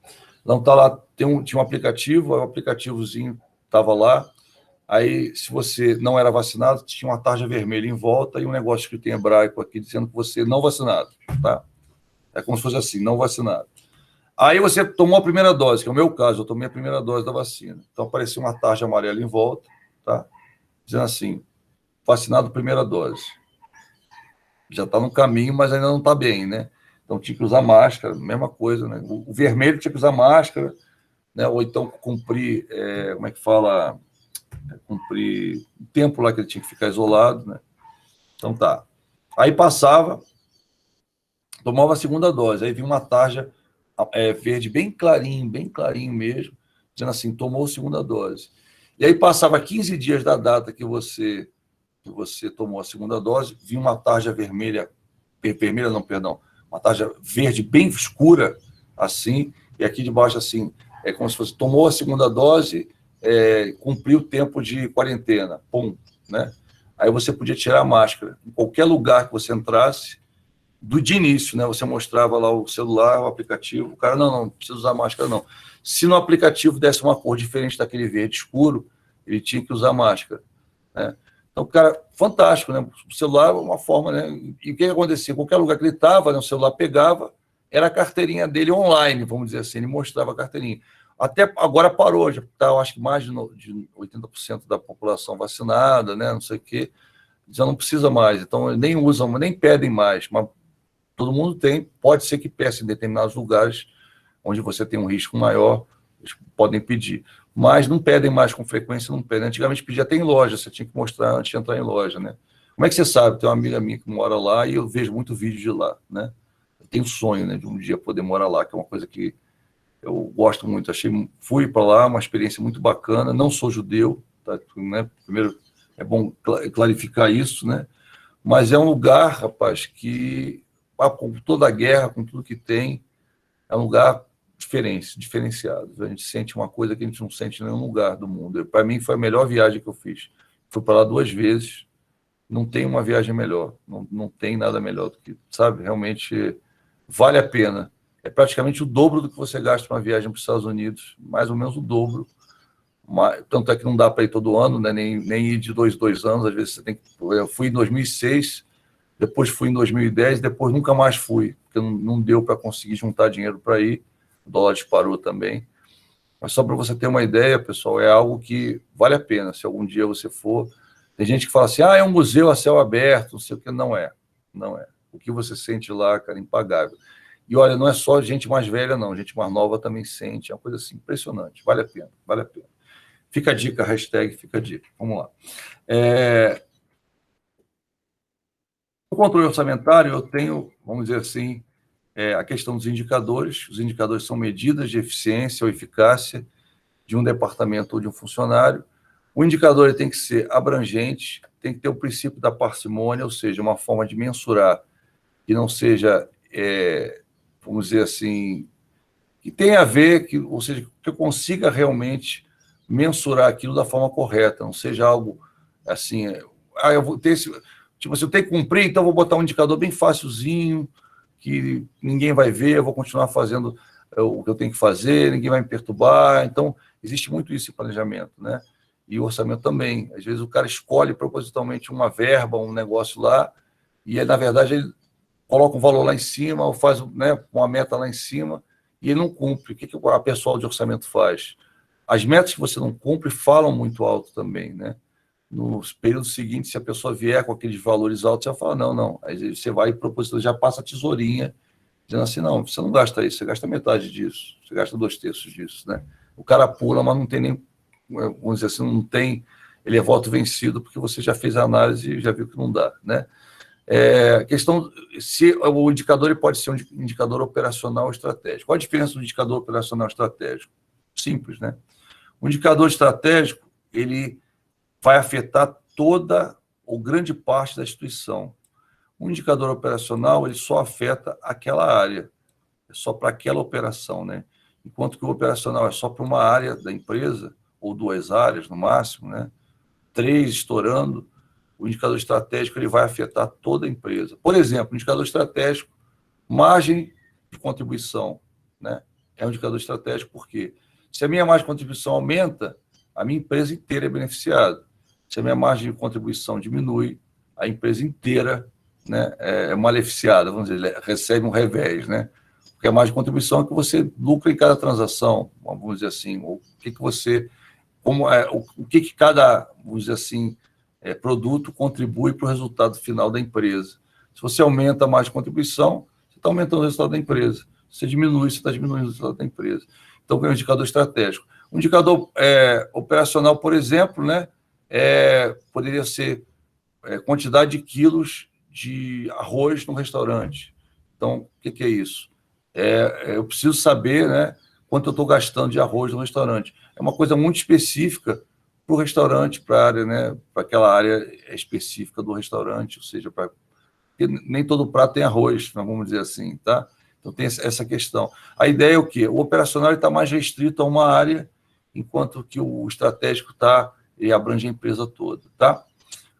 [SPEAKER 1] Não tá lá, tinha um aplicativo, o aplicativozinho estava lá. Aí, se você não era vacinado, tinha uma tarja vermelha em volta e um negócio escrito em hebraico aqui dizendo que você não vacinado, tá? É como se fosse assim, não vacinado. Aí você tomou a primeira dose, que é o meu caso, eu tomei a primeira dose da vacina. Então apareceu uma tarja amarela em volta, tá? Dizendo assim, vacinado primeira dose. Já está no caminho, mas ainda não está bem, né? Então tinha que usar máscara, mesma coisa, né? O vermelho tinha que usar máscara, né? Ou então cumprir, como é que fala? Cumprir o tempo lá que ele tinha que ficar isolado, né? Então tá. Aí passava, tomava a segunda dose, aí vinha uma tarja verde bem clarinho mesmo, dizendo assim, tomou a segunda dose. E aí passava 15 dias da data que você tomou a segunda dose, vinha uma tarja vermelha não, perdão, uma tarja verde bem escura, assim, e aqui de baixo, assim, é como se fosse, tomou a segunda dose, cumpriu o tempo de quarentena, pum, né? Aí você podia tirar a máscara. Em qualquer lugar que você entrasse, de início, né? Você mostrava lá o celular, o aplicativo, o cara, não precisa usar máscara, não. Se no aplicativo desse uma cor diferente daquele verde escuro, ele tinha que usar máscara, né? Então, cara, fantástico, né? O celular é uma forma, né? E o que acontecia? Qualquer lugar que ele estava, né, o celular pegava, era a carteirinha dele online, vamos dizer assim, ele mostrava a carteirinha. Até agora parou, já está, eu acho que mais de 80% da população vacinada, né? Não sei o quê, já não precisa mais, então nem usam, nem pedem mais, mas todo mundo tem, pode ser que peça em determinados lugares onde você tem um risco maior, eles podem pedir. Mas não pedem mais com frequência, não pedem. Antigamente pedia até em loja, você tinha que mostrar antes de entrar em loja, né? Como é que você sabe? Tem uma amiga minha que mora lá e eu vejo muito vídeo de lá, né? Eu tenho sonho, né, de um dia poder morar lá, que é uma coisa que eu gosto muito. Fui para lá, uma experiência muito bacana. Não sou judeu, tá? Né? Primeiro é bom clarificar isso, né? Mas é um lugar, rapaz, que com toda a guerra, com tudo que tem, é um lugar diferenciado. A gente sente uma coisa que a gente não sente em nenhum lugar do mundo. Para mim, foi a melhor viagem que eu fiz. Fui para lá 2 vezes, não tem uma viagem melhor, não tem nada melhor do que, sabe, realmente vale a pena. É praticamente o dobro do que você gasta uma viagem para os Estados Unidos, mais ou menos o dobro. Tanto é que não dá para ir todo ano, né? nem ir de dois anos, às vezes você tem que... Eu fui em 2006, depois fui em 2010, depois nunca mais fui, porque não deu para conseguir juntar dinheiro para ir, o dólar disparou também. Mas só para você ter uma ideia, pessoal, é algo que vale a pena, se algum dia você for. Tem gente que fala assim, é um museu a céu aberto, não sei o que, não é. Não é. O que você sente lá, cara, é impagável. E olha, não é só gente mais velha, não, gente mais nova também sente, é uma coisa assim, impressionante, vale a pena, vale a pena. Fica a dica, hashtag fica a dica. Vamos lá. No controle orçamentário, eu tenho, vamos dizer assim, a questão dos indicadores. Os indicadores são medidas de eficiência ou eficácia de um departamento ou de um funcionário. O indicador ele tem que ser abrangente, tem que ter o princípio da parcimônia, ou seja, uma forma de mensurar que não seja, vamos dizer assim, que tenha a ver, ou seja, que eu consiga realmente mensurar aquilo da forma correta, não seja algo assim, eu vou ter esse, tipo, se eu tenho que cumprir, então eu vou botar um indicador bem facilzinho, que ninguém vai ver, eu vou continuar fazendo o que eu tenho que fazer, ninguém vai me perturbar. Então, existe muito isso em planejamento, né? E o orçamento também. Às vezes o cara escolhe propositalmente uma verba, um negócio lá, e aí, na verdade, ele coloca um valor lá em cima, ou faz, né, uma meta lá em cima, e ele não cumpre. O que a pessoal de orçamento faz? As metas que você não cumpre falam muito alto também, né? No período seguinte, se a pessoa vier com aqueles valores altos, você vai falar, não. Aí você vai e propositalmente já passa a tesourinha, dizendo assim, não, você não gasta isso, você gasta metade disso, você gasta 2/3 disso, né? O cara pula, mas não tem nem, vamos dizer assim, não tem, ele é voto vencido, porque você já fez a análise e já viu que não dá, né? Questão, se o indicador ele pode ser um indicador operacional ou estratégico. Qual a diferença do indicador operacional e estratégico? Simples, né? O indicador estratégico, ele vai afetar toda ou grande parte da instituição. O indicador operacional, ele só afeta aquela área, é só para aquela operação, né? Enquanto que o operacional é só para uma área da empresa, ou 2 áreas no máximo, né? 3 estourando, o indicador estratégico ele vai afetar toda a empresa. Por exemplo, o indicador estratégico, margem de contribuição, né? É um indicador estratégico porque se a minha margem de contribuição aumenta, a minha empresa inteira é beneficiada. Se a minha margem de contribuição diminui, a empresa inteira, né, é maleficiada, vamos dizer, recebe um revés, né? Porque a margem de contribuição é que você lucra em cada transação, vamos dizer assim, ou o que você, o que cada, vamos dizer assim, produto contribui para o resultado final da empresa. Se você aumenta a margem de contribuição, você está aumentando o resultado da empresa. Se você diminui, você está diminuindo o resultado da empresa. Então, é um indicador estratégico. Um indicador operacional, por exemplo, né, poderia ser quantidade de quilos de arroz no restaurante. Então, o que é isso? Eu preciso saber, né, quanto eu estou gastando de arroz no restaurante. É uma coisa muito específica para o restaurante, para a área, né, para aquela área específica do restaurante, ou seja, nem todo prato tem arroz, vamos dizer assim, tá? Então tem essa questão. A ideia é o quê? O operacional está mais restrito a uma área, enquanto que o estratégico e abrange a empresa toda, tá?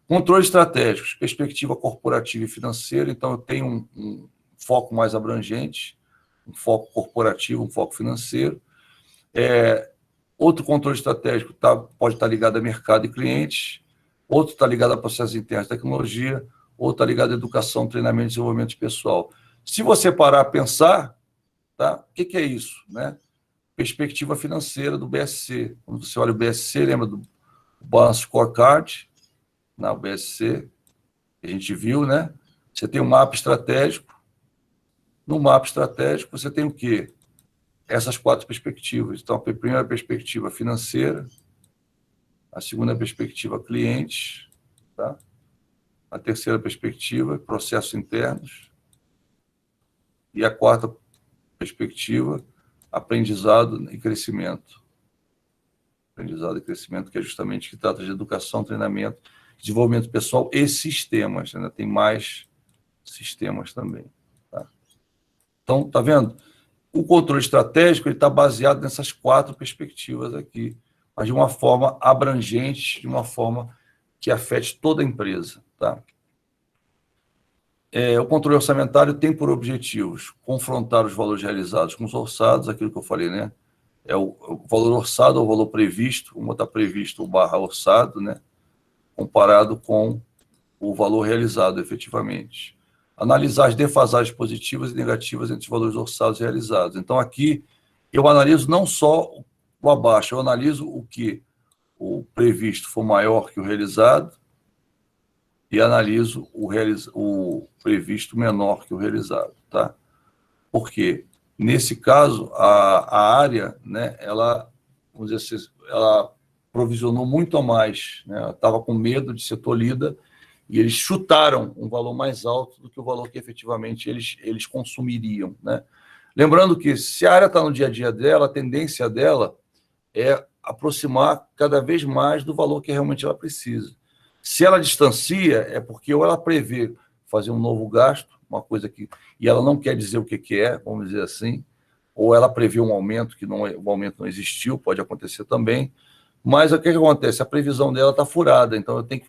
[SPEAKER 1] Controle estratégico, perspectiva corporativa e financeira. Então eu tenho um foco mais abrangente, um foco corporativo, um foco financeiro. Outro controle estratégico pode estar ligado a mercado e clientes, outro está ligado a processos internos de tecnologia, outro está ligado à educação, treinamento e desenvolvimento pessoal. Se você parar a pensar, tá? O que é isso, né? Perspectiva financeira do BSC. Quando você olha o BSC, lembra do Balance Scorecard, na BSC, que a gente viu, né? Você tem um mapa estratégico. No mapa estratégico, você tem o quê? Essas 4 perspectivas. Então, a primeira perspectiva financeira, a segunda perspectiva clientes, tá? A terceira perspectiva, processos internos, e a 4ª perspectiva, aprendizado e crescimento. Aprendizado e crescimento, que é justamente que trata de educação, treinamento, desenvolvimento pessoal e sistemas. Ainda tem mais sistemas também. Tá? Então, tá vendo? O controle estratégico está baseado nessas 4 perspectivas aqui, mas de uma forma abrangente, de uma forma que afete toda a empresa. Tá? O controle orçamentário tem por objetivos confrontar os valores realizados com os orçados, aquilo que eu falei, né? O valor orçado ou o valor previsto, uma está previsto / orçado, né? Comparado com o valor realizado efetivamente. Analisar as defasagens positivas e negativas entre os valores orçados e realizados. Então, aqui, eu analiso não só o abaixo, eu analiso o que o previsto for maior que o realizado e analiso o previsto menor que o realizado, tá? Porque, nesse caso, a área, né, ela, vamos dizer assim, ela provisionou muito a mais, né? Ela estava com medo de ser tolhida e eles chutaram um valor mais alto do que o valor que efetivamente eles consumiriam, né? Lembrando que, se a área está no dia a dia dela, a tendência dela é aproximar cada vez mais do valor que realmente ela precisa. Se ela distancia, é porque ou ela prevê fazer um novo gasto, uma coisa que... E ela não quer dizer o que é, vamos dizer assim, ou ela prevê um aumento que o aumento não existiu, pode acontecer também, mas o que acontece? A previsão dela está furada, então eu tenho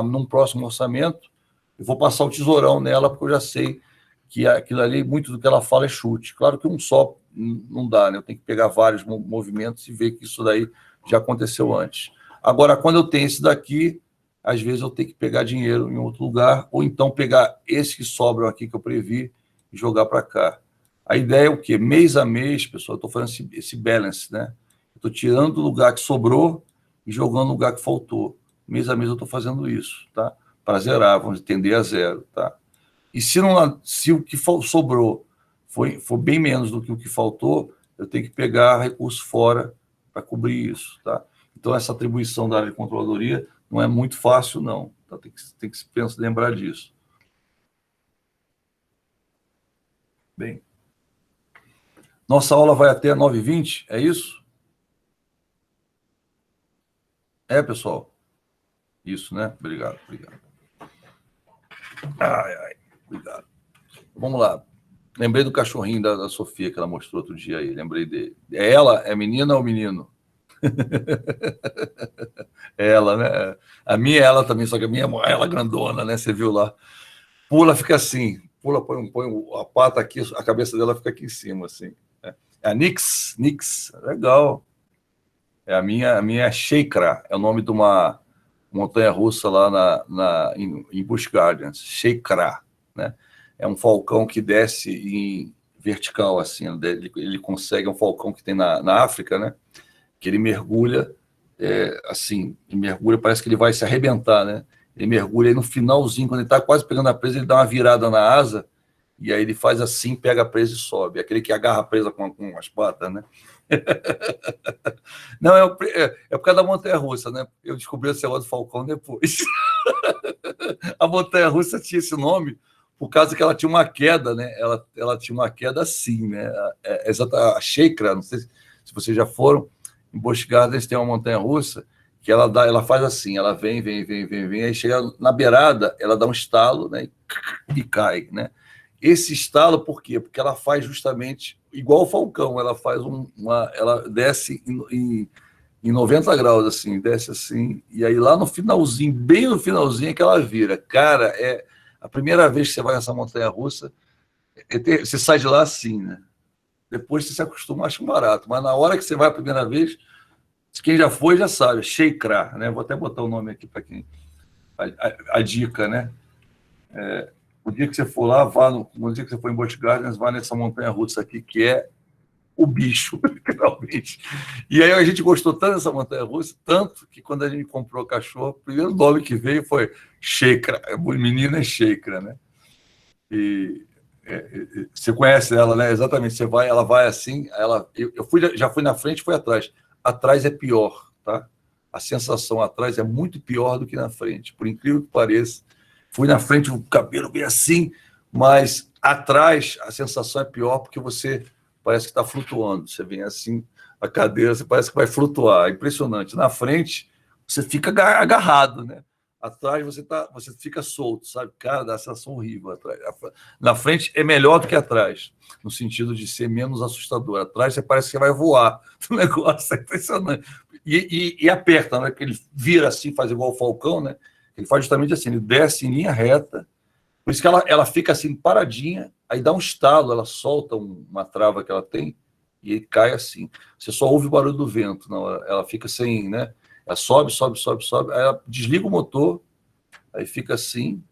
[SPEAKER 1] num próximo orçamento, eu vou passar o tesourão nela, porque eu já sei que aquilo ali, muito do que ela fala é chute. Claro que um só não dá, né? Eu tenho que pegar vários movimentos e ver que isso daí já aconteceu antes. Agora, quando eu tenho esse daqui, às vezes eu tenho que pegar dinheiro em outro lugar, ou então pegar esses que sobram aqui que eu previ e jogar para cá. A ideia é o quê? Mês a mês, pessoal, eu estou fazendo esse balance, né? Estou tirando do lugar que sobrou e jogando no lugar que faltou. Mês a mês eu estou fazendo isso, tá? Para zerar, vamos tender a zero, tá? E se o que sobrou for bem menos do que o que faltou, eu tenho que pegar recurso fora para cobrir isso, tá? Então, essa atribuição da área de controladoria não é muito fácil, não. Tá? Tem que lembrar disso. Bem, nossa aula vai até 9h20, é isso? É, pessoal? Isso, né? Obrigado. Obrigado. Vamos lá. Lembrei do cachorrinho da Sofia que ela mostrou outro dia aí. Lembrei dele. É ela? É menina ou menino? É ela, né? A minha é ela também, só que a minha é ela grandona, né? Você viu lá. Pula, fica assim. Pula, põe a pata aqui, a cabeça dela fica aqui em cima, assim. É a Nix. Legal. A minha é Sheikra, é o nome de uma montanha-russa lá em Busch Gardens. Sheikra, né? É um falcão que desce em vertical, assim. Ele consegue, é um falcão que tem na África, né? Que ele mergulha, assim, parece que ele vai se arrebentar, né? Ele mergulha aí no finalzinho, quando ele está quase pegando a presa, ele dá uma virada na asa, e aí ele faz assim, pega a presa e sobe. Aquele que agarra a presa com as patas, né? Não, é por causa da montanha-russa, né? Eu descobri esse negócio do falcão depois. A montanha-russa tinha esse nome por causa que ela tinha uma queda, né? Ela tinha uma queda assim, né? A Sheikra, não sei se vocês já foram, em Busch Gardens tem uma montanha-russa que ela faz assim, ela vem, aí chega na beirada, ela dá um estalo, né? E cai, né? Esse estalo, por quê? Porque ela faz justamente igual o falcão, ela faz ela desce em 90 graus, assim, desce assim, e aí lá no finalzinho, bem no finalzinho, é que ela vira. Cara, é a primeira vez que você vai nessa montanha-russa, você sai de lá assim, né? Depois você se acostuma, acha um barato, mas na hora que você vai a primeira vez, quem já foi já sabe, Sheikra, né? Vou até botar o nome aqui para quem. A dica, né? O dia que você for lá, no dia que você for em Busch Gardens, vá nessa montanha-russa aqui, que é o bicho, literalmente. E aí a gente gostou tanto dessa montanha-russa, tanto que quando a gente comprou o cachorro, o primeiro nome que veio foi Sheikra, menina é Sheikra, né? E você conhece ela, né? Exatamente, ela vai assim, já fui na frente, fui atrás. Atrás é pior, tá? A sensação atrás é muito pior do que na frente, por incrível que pareça. Fui na frente, o cabelo bem assim, mas atrás a sensação é pior porque você parece que está flutuando. Você vem assim, a cadeira, você parece que vai flutuar. É impressionante. Na frente, você fica agarrado, né? Atrás você fica solto, sabe? Cara, dá sensação horrível atrás. Na frente é melhor do que atrás, no sentido de ser menos assustador. Atrás você parece que vai voar. O negócio é impressionante. E aperta, né? Que ele vira assim, faz igual o falcão, né? Ele faz justamente assim, ele desce em linha reta, por isso que ela fica assim paradinha, aí dá um estalo, ela solta uma trava que ela tem e cai assim. Você só ouve o barulho do vento, não, ela fica sem, né? Ela sobe, aí ela desliga o motor, aí fica assim,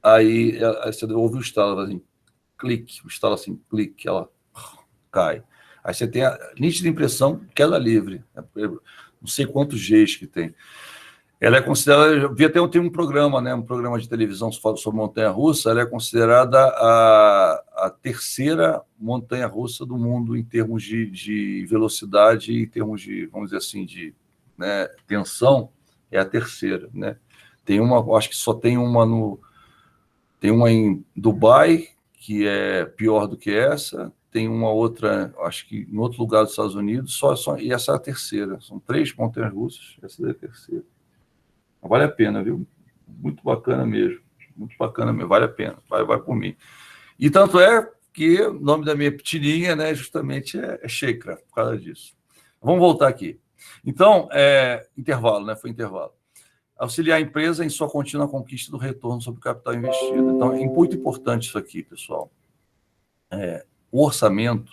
[SPEAKER 1] aí você ouve o estalo, assim, clique, o estalo assim, clique, ela cai. Aí você tem a nítida impressão queda livre, não sei quantos Gs que tem. Ela é considerada, eu vi até tem um programa, né, um programa de televisão sobre montanha-russa, ela é considerada a terceira montanha-russa do mundo em termos de velocidade, em termos de, vamos dizer assim, de, né, tensão, é a terceira, né? Tem uma, acho que só tem uma em Dubai, que é pior do que essa, tem uma outra, acho que em outro lugar dos Estados Unidos, e essa é a terceira. São 3 montanhas-russas, essa é a terceira. Vale a pena, viu? Muito bacana mesmo. Muito bacana mesmo, vale a pena. Vai por mim. E tanto é que o nome da minha tirinha, né, justamente é Sheikra, por causa disso. Vamos voltar aqui. Então, intervalo, né? Foi intervalo. Auxiliar a empresa em sua contínua conquista do retorno sobre o capital investido. Então, é muito importante isso aqui, pessoal. O orçamento,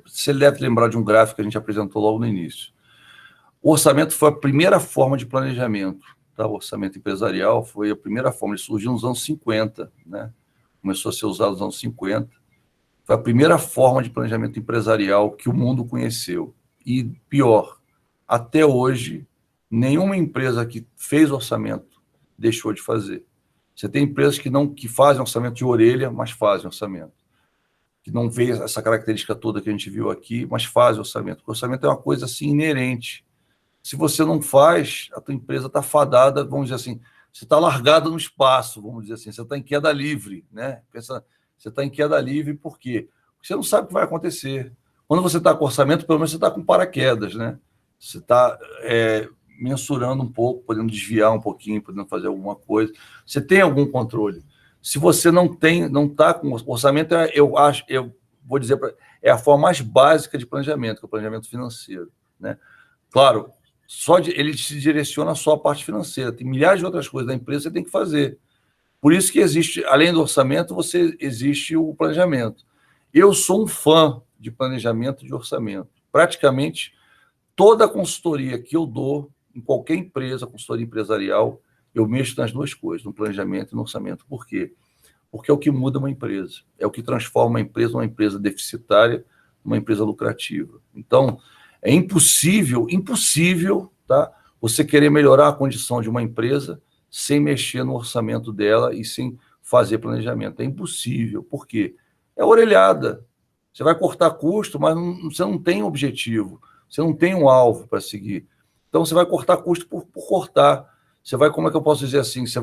[SPEAKER 1] você deve lembrar de um gráfico que a gente apresentou logo no início. O orçamento foi a primeira forma de planejamento, tá? O orçamento empresarial foi a primeira forma, ele surgiu nos anos 50, né? Começou a ser usado nos anos 50. Foi a primeira forma de planejamento empresarial que o mundo conheceu. E pior, até hoje, nenhuma empresa que fez orçamento deixou de fazer. Você tem empresas que fazem orçamento de orelha, mas fazem orçamento. Que não vê essa característica toda que a gente viu aqui, mas fazem orçamento. O orçamento é uma coisa assim inerente. Se você não faz, a tua empresa está fadada, vamos dizer assim, você está largado no espaço, vamos dizer assim, você está em queda livre, né? Você está em queda livre por quê? Porque você não sabe o que vai acontecer. Quando você está com orçamento, pelo menos você está com paraquedas, né? Você está mensurando um pouco, podendo desviar um pouquinho, podendo fazer alguma coisa. Você tem algum controle. Se você não está com orçamento, eu vou dizer, é a forma mais básica de planejamento, que é o planejamento financeiro, né? Claro, ele se direciona só à parte financeira. Tem milhares de outras coisas da empresa que você tem que fazer. Por isso que existe, além do orçamento, existe o planejamento. Eu sou um fã de planejamento de orçamento. Praticamente toda a consultoria que eu dou, em qualquer empresa, consultoria empresarial, eu mexo nas duas coisas, no planejamento e no orçamento. Por quê? Porque é o que muda uma empresa. É o que transforma uma empresa deficitária, numa empresa lucrativa. Então, é impossível, tá? Você querer melhorar a condição de uma empresa sem mexer no orçamento dela e sem fazer planejamento. É impossível. Por quê? É orelhada. Você vai cortar custo, mas você não tem objetivo. Você não tem um alvo para seguir. Então, você vai cortar custo por cortar. Você vai, como é que eu posso dizer assim? Você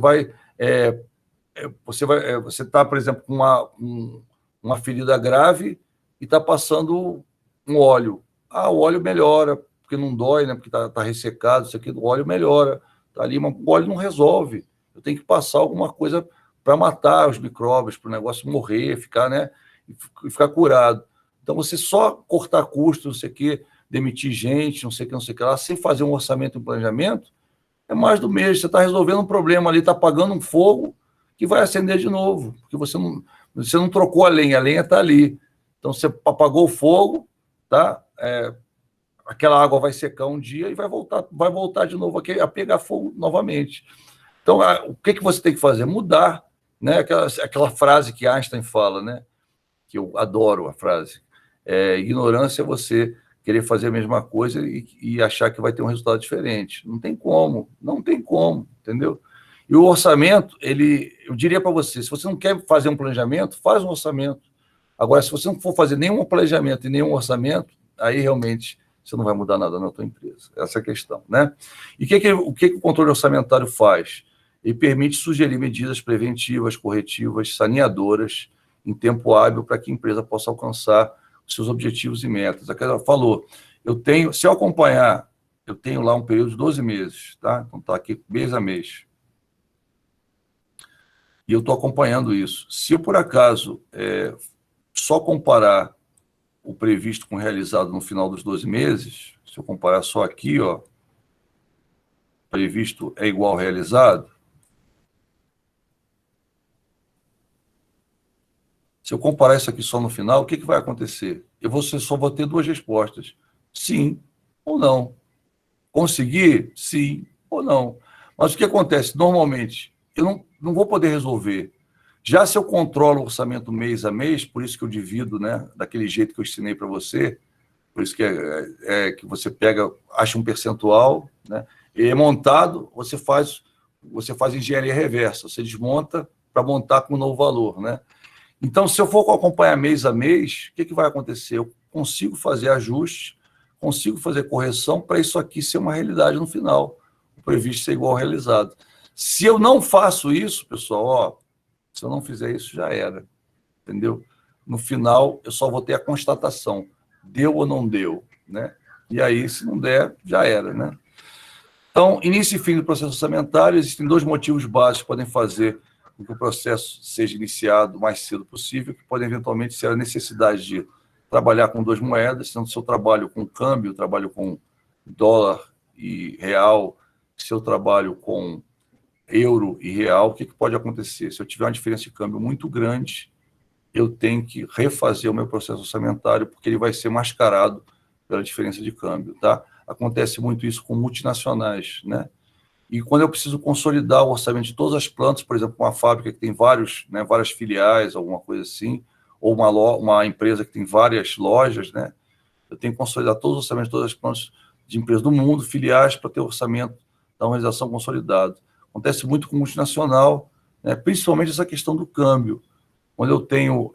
[SPEAKER 1] está, por exemplo, com uma ferida grave e está passando um óleo. O óleo melhora, porque não dói, né? Porque está ressecado, isso aqui, o óleo melhora. Tá ali, mas o óleo não resolve. Eu tenho que passar alguma coisa para matar os micróbios, para o negócio morrer, ficar, né? E ficar curado. Então, você só cortar custos, não sei o quê, demitir gente, não sei o que lá, sem fazer um orçamento e um planejamento, é mais do mesmo. Você está resolvendo um problema ali, está apagando um fogo que vai acender de novo, porque você não trocou a lenha está ali. Então, você apagou o fogo, tá? Aquela água vai secar um dia e vai voltar de novo a pegar fogo novamente. Então, o que você tem que fazer? Mudar, né? Aquela frase que Einstein fala, né? Que eu adoro a frase. Ignorância é você querer fazer a mesma coisa e achar que vai ter um resultado diferente. Não tem como, entendeu? E o orçamento, eu diria para você, se você não quer fazer um planejamento, faz um orçamento. Agora, se você não for fazer nenhum planejamento e nenhum orçamento, aí realmente você não vai mudar nada na tua empresa. Essa é a questão, né? E o que o controle orçamentário faz? Ele permite sugerir medidas preventivas, corretivas, saneadoras, em tempo hábil, para que a empresa possa alcançar os seus objetivos e metas. Aquela falou, se eu acompanhar, eu tenho lá um período de 12 meses, tá? Então está aqui mês a mês. E eu estou acompanhando isso. Se eu, por acaso, só comparar o previsto com o realizado no final dos 12 meses, se eu comparar só aqui, ó, previsto é igual ao realizado, se eu comparar isso aqui só no final, o que vai acontecer? Só vou ter duas respostas, sim ou não. Conseguir, sim ou não. Mas o que acontece? Normalmente, eu não vou poder resolver. Já se eu controlo o orçamento mês a mês, por isso que eu divido, né, daquele jeito que eu ensinei para você, por isso que que você acha um percentual, né, e é montado, você faz engenharia reversa, você desmonta para montar com um novo valor, né? Então, se eu for acompanhar mês a mês, o que vai acontecer? Eu consigo fazer ajustes, consigo fazer correção para isso aqui ser uma realidade no final, o previsto ser igual ao realizado. Se eu não faço isso, pessoal, se eu não fizer isso, já era, entendeu? No final, eu só vou ter a constatação, deu ou não deu, né? E aí, se não der, já era, né? Então, início e fim do processo orçamentário, existem dois motivos básicos que podem fazer com que o processo seja iniciado o mais cedo possível, que podem eventualmente ser a necessidade de trabalhar com duas moedas, sendo se eu trabalho com câmbio, trabalho com dólar e real, se eu trabalho com euro e real, o que pode acontecer? Se eu tiver uma diferença de câmbio muito grande, eu tenho que refazer o meu processo orçamentário, porque ele vai ser mascarado pela diferença de câmbio, tá? acontece muito isso com multinacionais, né? E quando eu preciso consolidar o orçamento de todas as plantas, por exemplo, uma fábrica que tem várias filiais, alguma coisa assim, ou uma empresa que tem várias lojas, né? Eu tenho que consolidar todos os orçamentos de todas as plantas de empresas do mundo, filiais, para ter o orçamento da organização consolidado. Acontece muito com multinacional, né? Principalmente essa questão do câmbio. Quando eu tenho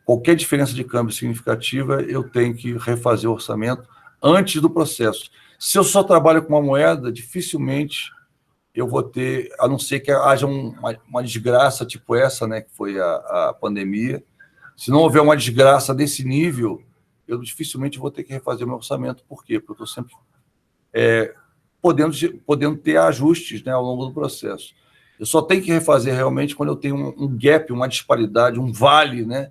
[SPEAKER 1] qualquer diferença de câmbio significativa, eu tenho que refazer o orçamento antes do processo. Se eu só trabalho com uma moeda, dificilmente eu vou ter, a não ser que haja uma desgraça tipo essa, né, que foi a pandemia. Se não houver uma desgraça desse nível, eu dificilmente vou ter que refazer meu orçamento. Por quê? Porque eu estou sempre podendo ter ajustes, né, ao longo do processo. Eu só tenho que refazer realmente quando eu tenho um gap, uma disparidade, um vale, né?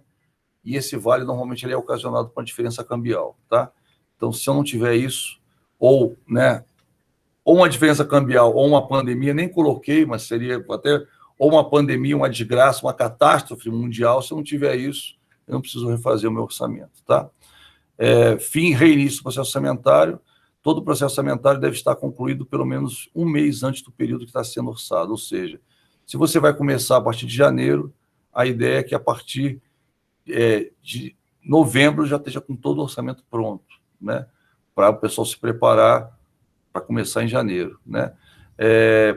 [SPEAKER 1] E esse vale normalmente ele é ocasionado por uma diferença cambial, tá? Então, se eu não tiver isso, ou, né, ou uma diferença cambial, ou uma pandemia, nem coloquei, mas seria até ou uma pandemia, uma desgraça, uma catástrofe mundial, se eu não tiver isso, eu não preciso refazer o meu orçamento, tá? Reinício do processo orçamentário, todo o processo orçamentário deve estar concluído pelo menos um mês antes do período que está sendo orçado, ou seja, se você vai começar a partir de janeiro, a ideia é que a partir de novembro já esteja com todo o orçamento pronto, né? Para o pessoal se preparar para começar em janeiro, né?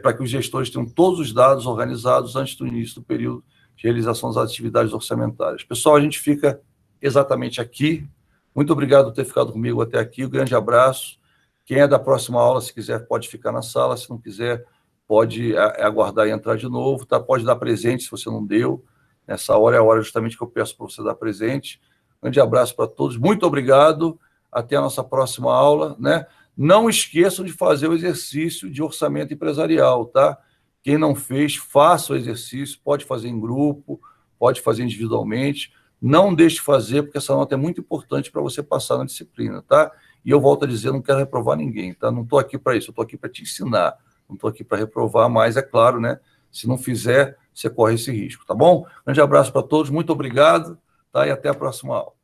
[SPEAKER 1] Para que os gestores tenham todos os dados organizados antes do início do período de realização das atividades orçamentárias. Pessoal, a gente fica exatamente aqui. Muito obrigado por ter ficado comigo até aqui. Um grande abraço. Quem é da próxima aula, se quiser, pode ficar na sala. Se não quiser, pode aguardar e entrar de novo, tá? Pode dar presente se você não deu. Nessa hora é a hora justamente que eu peço para você dar presente. Grande abraço para todos. Muito obrigado. Até a nossa próxima aula, né? Não esqueçam de fazer o exercício de orçamento empresarial, tá? Quem não fez, faça o exercício, pode fazer em grupo, pode fazer individualmente. Não deixe de fazer, porque essa nota é muito importante para você passar na disciplina, tá? E eu volto a dizer, não quero reprovar ninguém, tá? Não estou aqui para isso, eu estou aqui para te ensinar. Não estou aqui para reprovar, mas é claro, né? Se não fizer, você corre esse risco, tá bom? Grande abraço para todos, muito obrigado, tá? E até a próxima aula.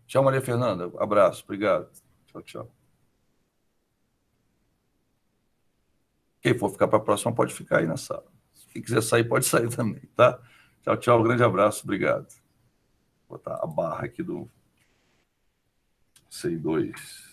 [SPEAKER 1] Tchau, Maria Fernanda. Abraço, obrigado. Tchau, tchau. Quem for ficar para a próxima pode ficar aí na sala. Quem quiser sair, pode sair também, tá? Tchau, tchau. Grande abraço, obrigado. Vou botar a barra aqui do C2.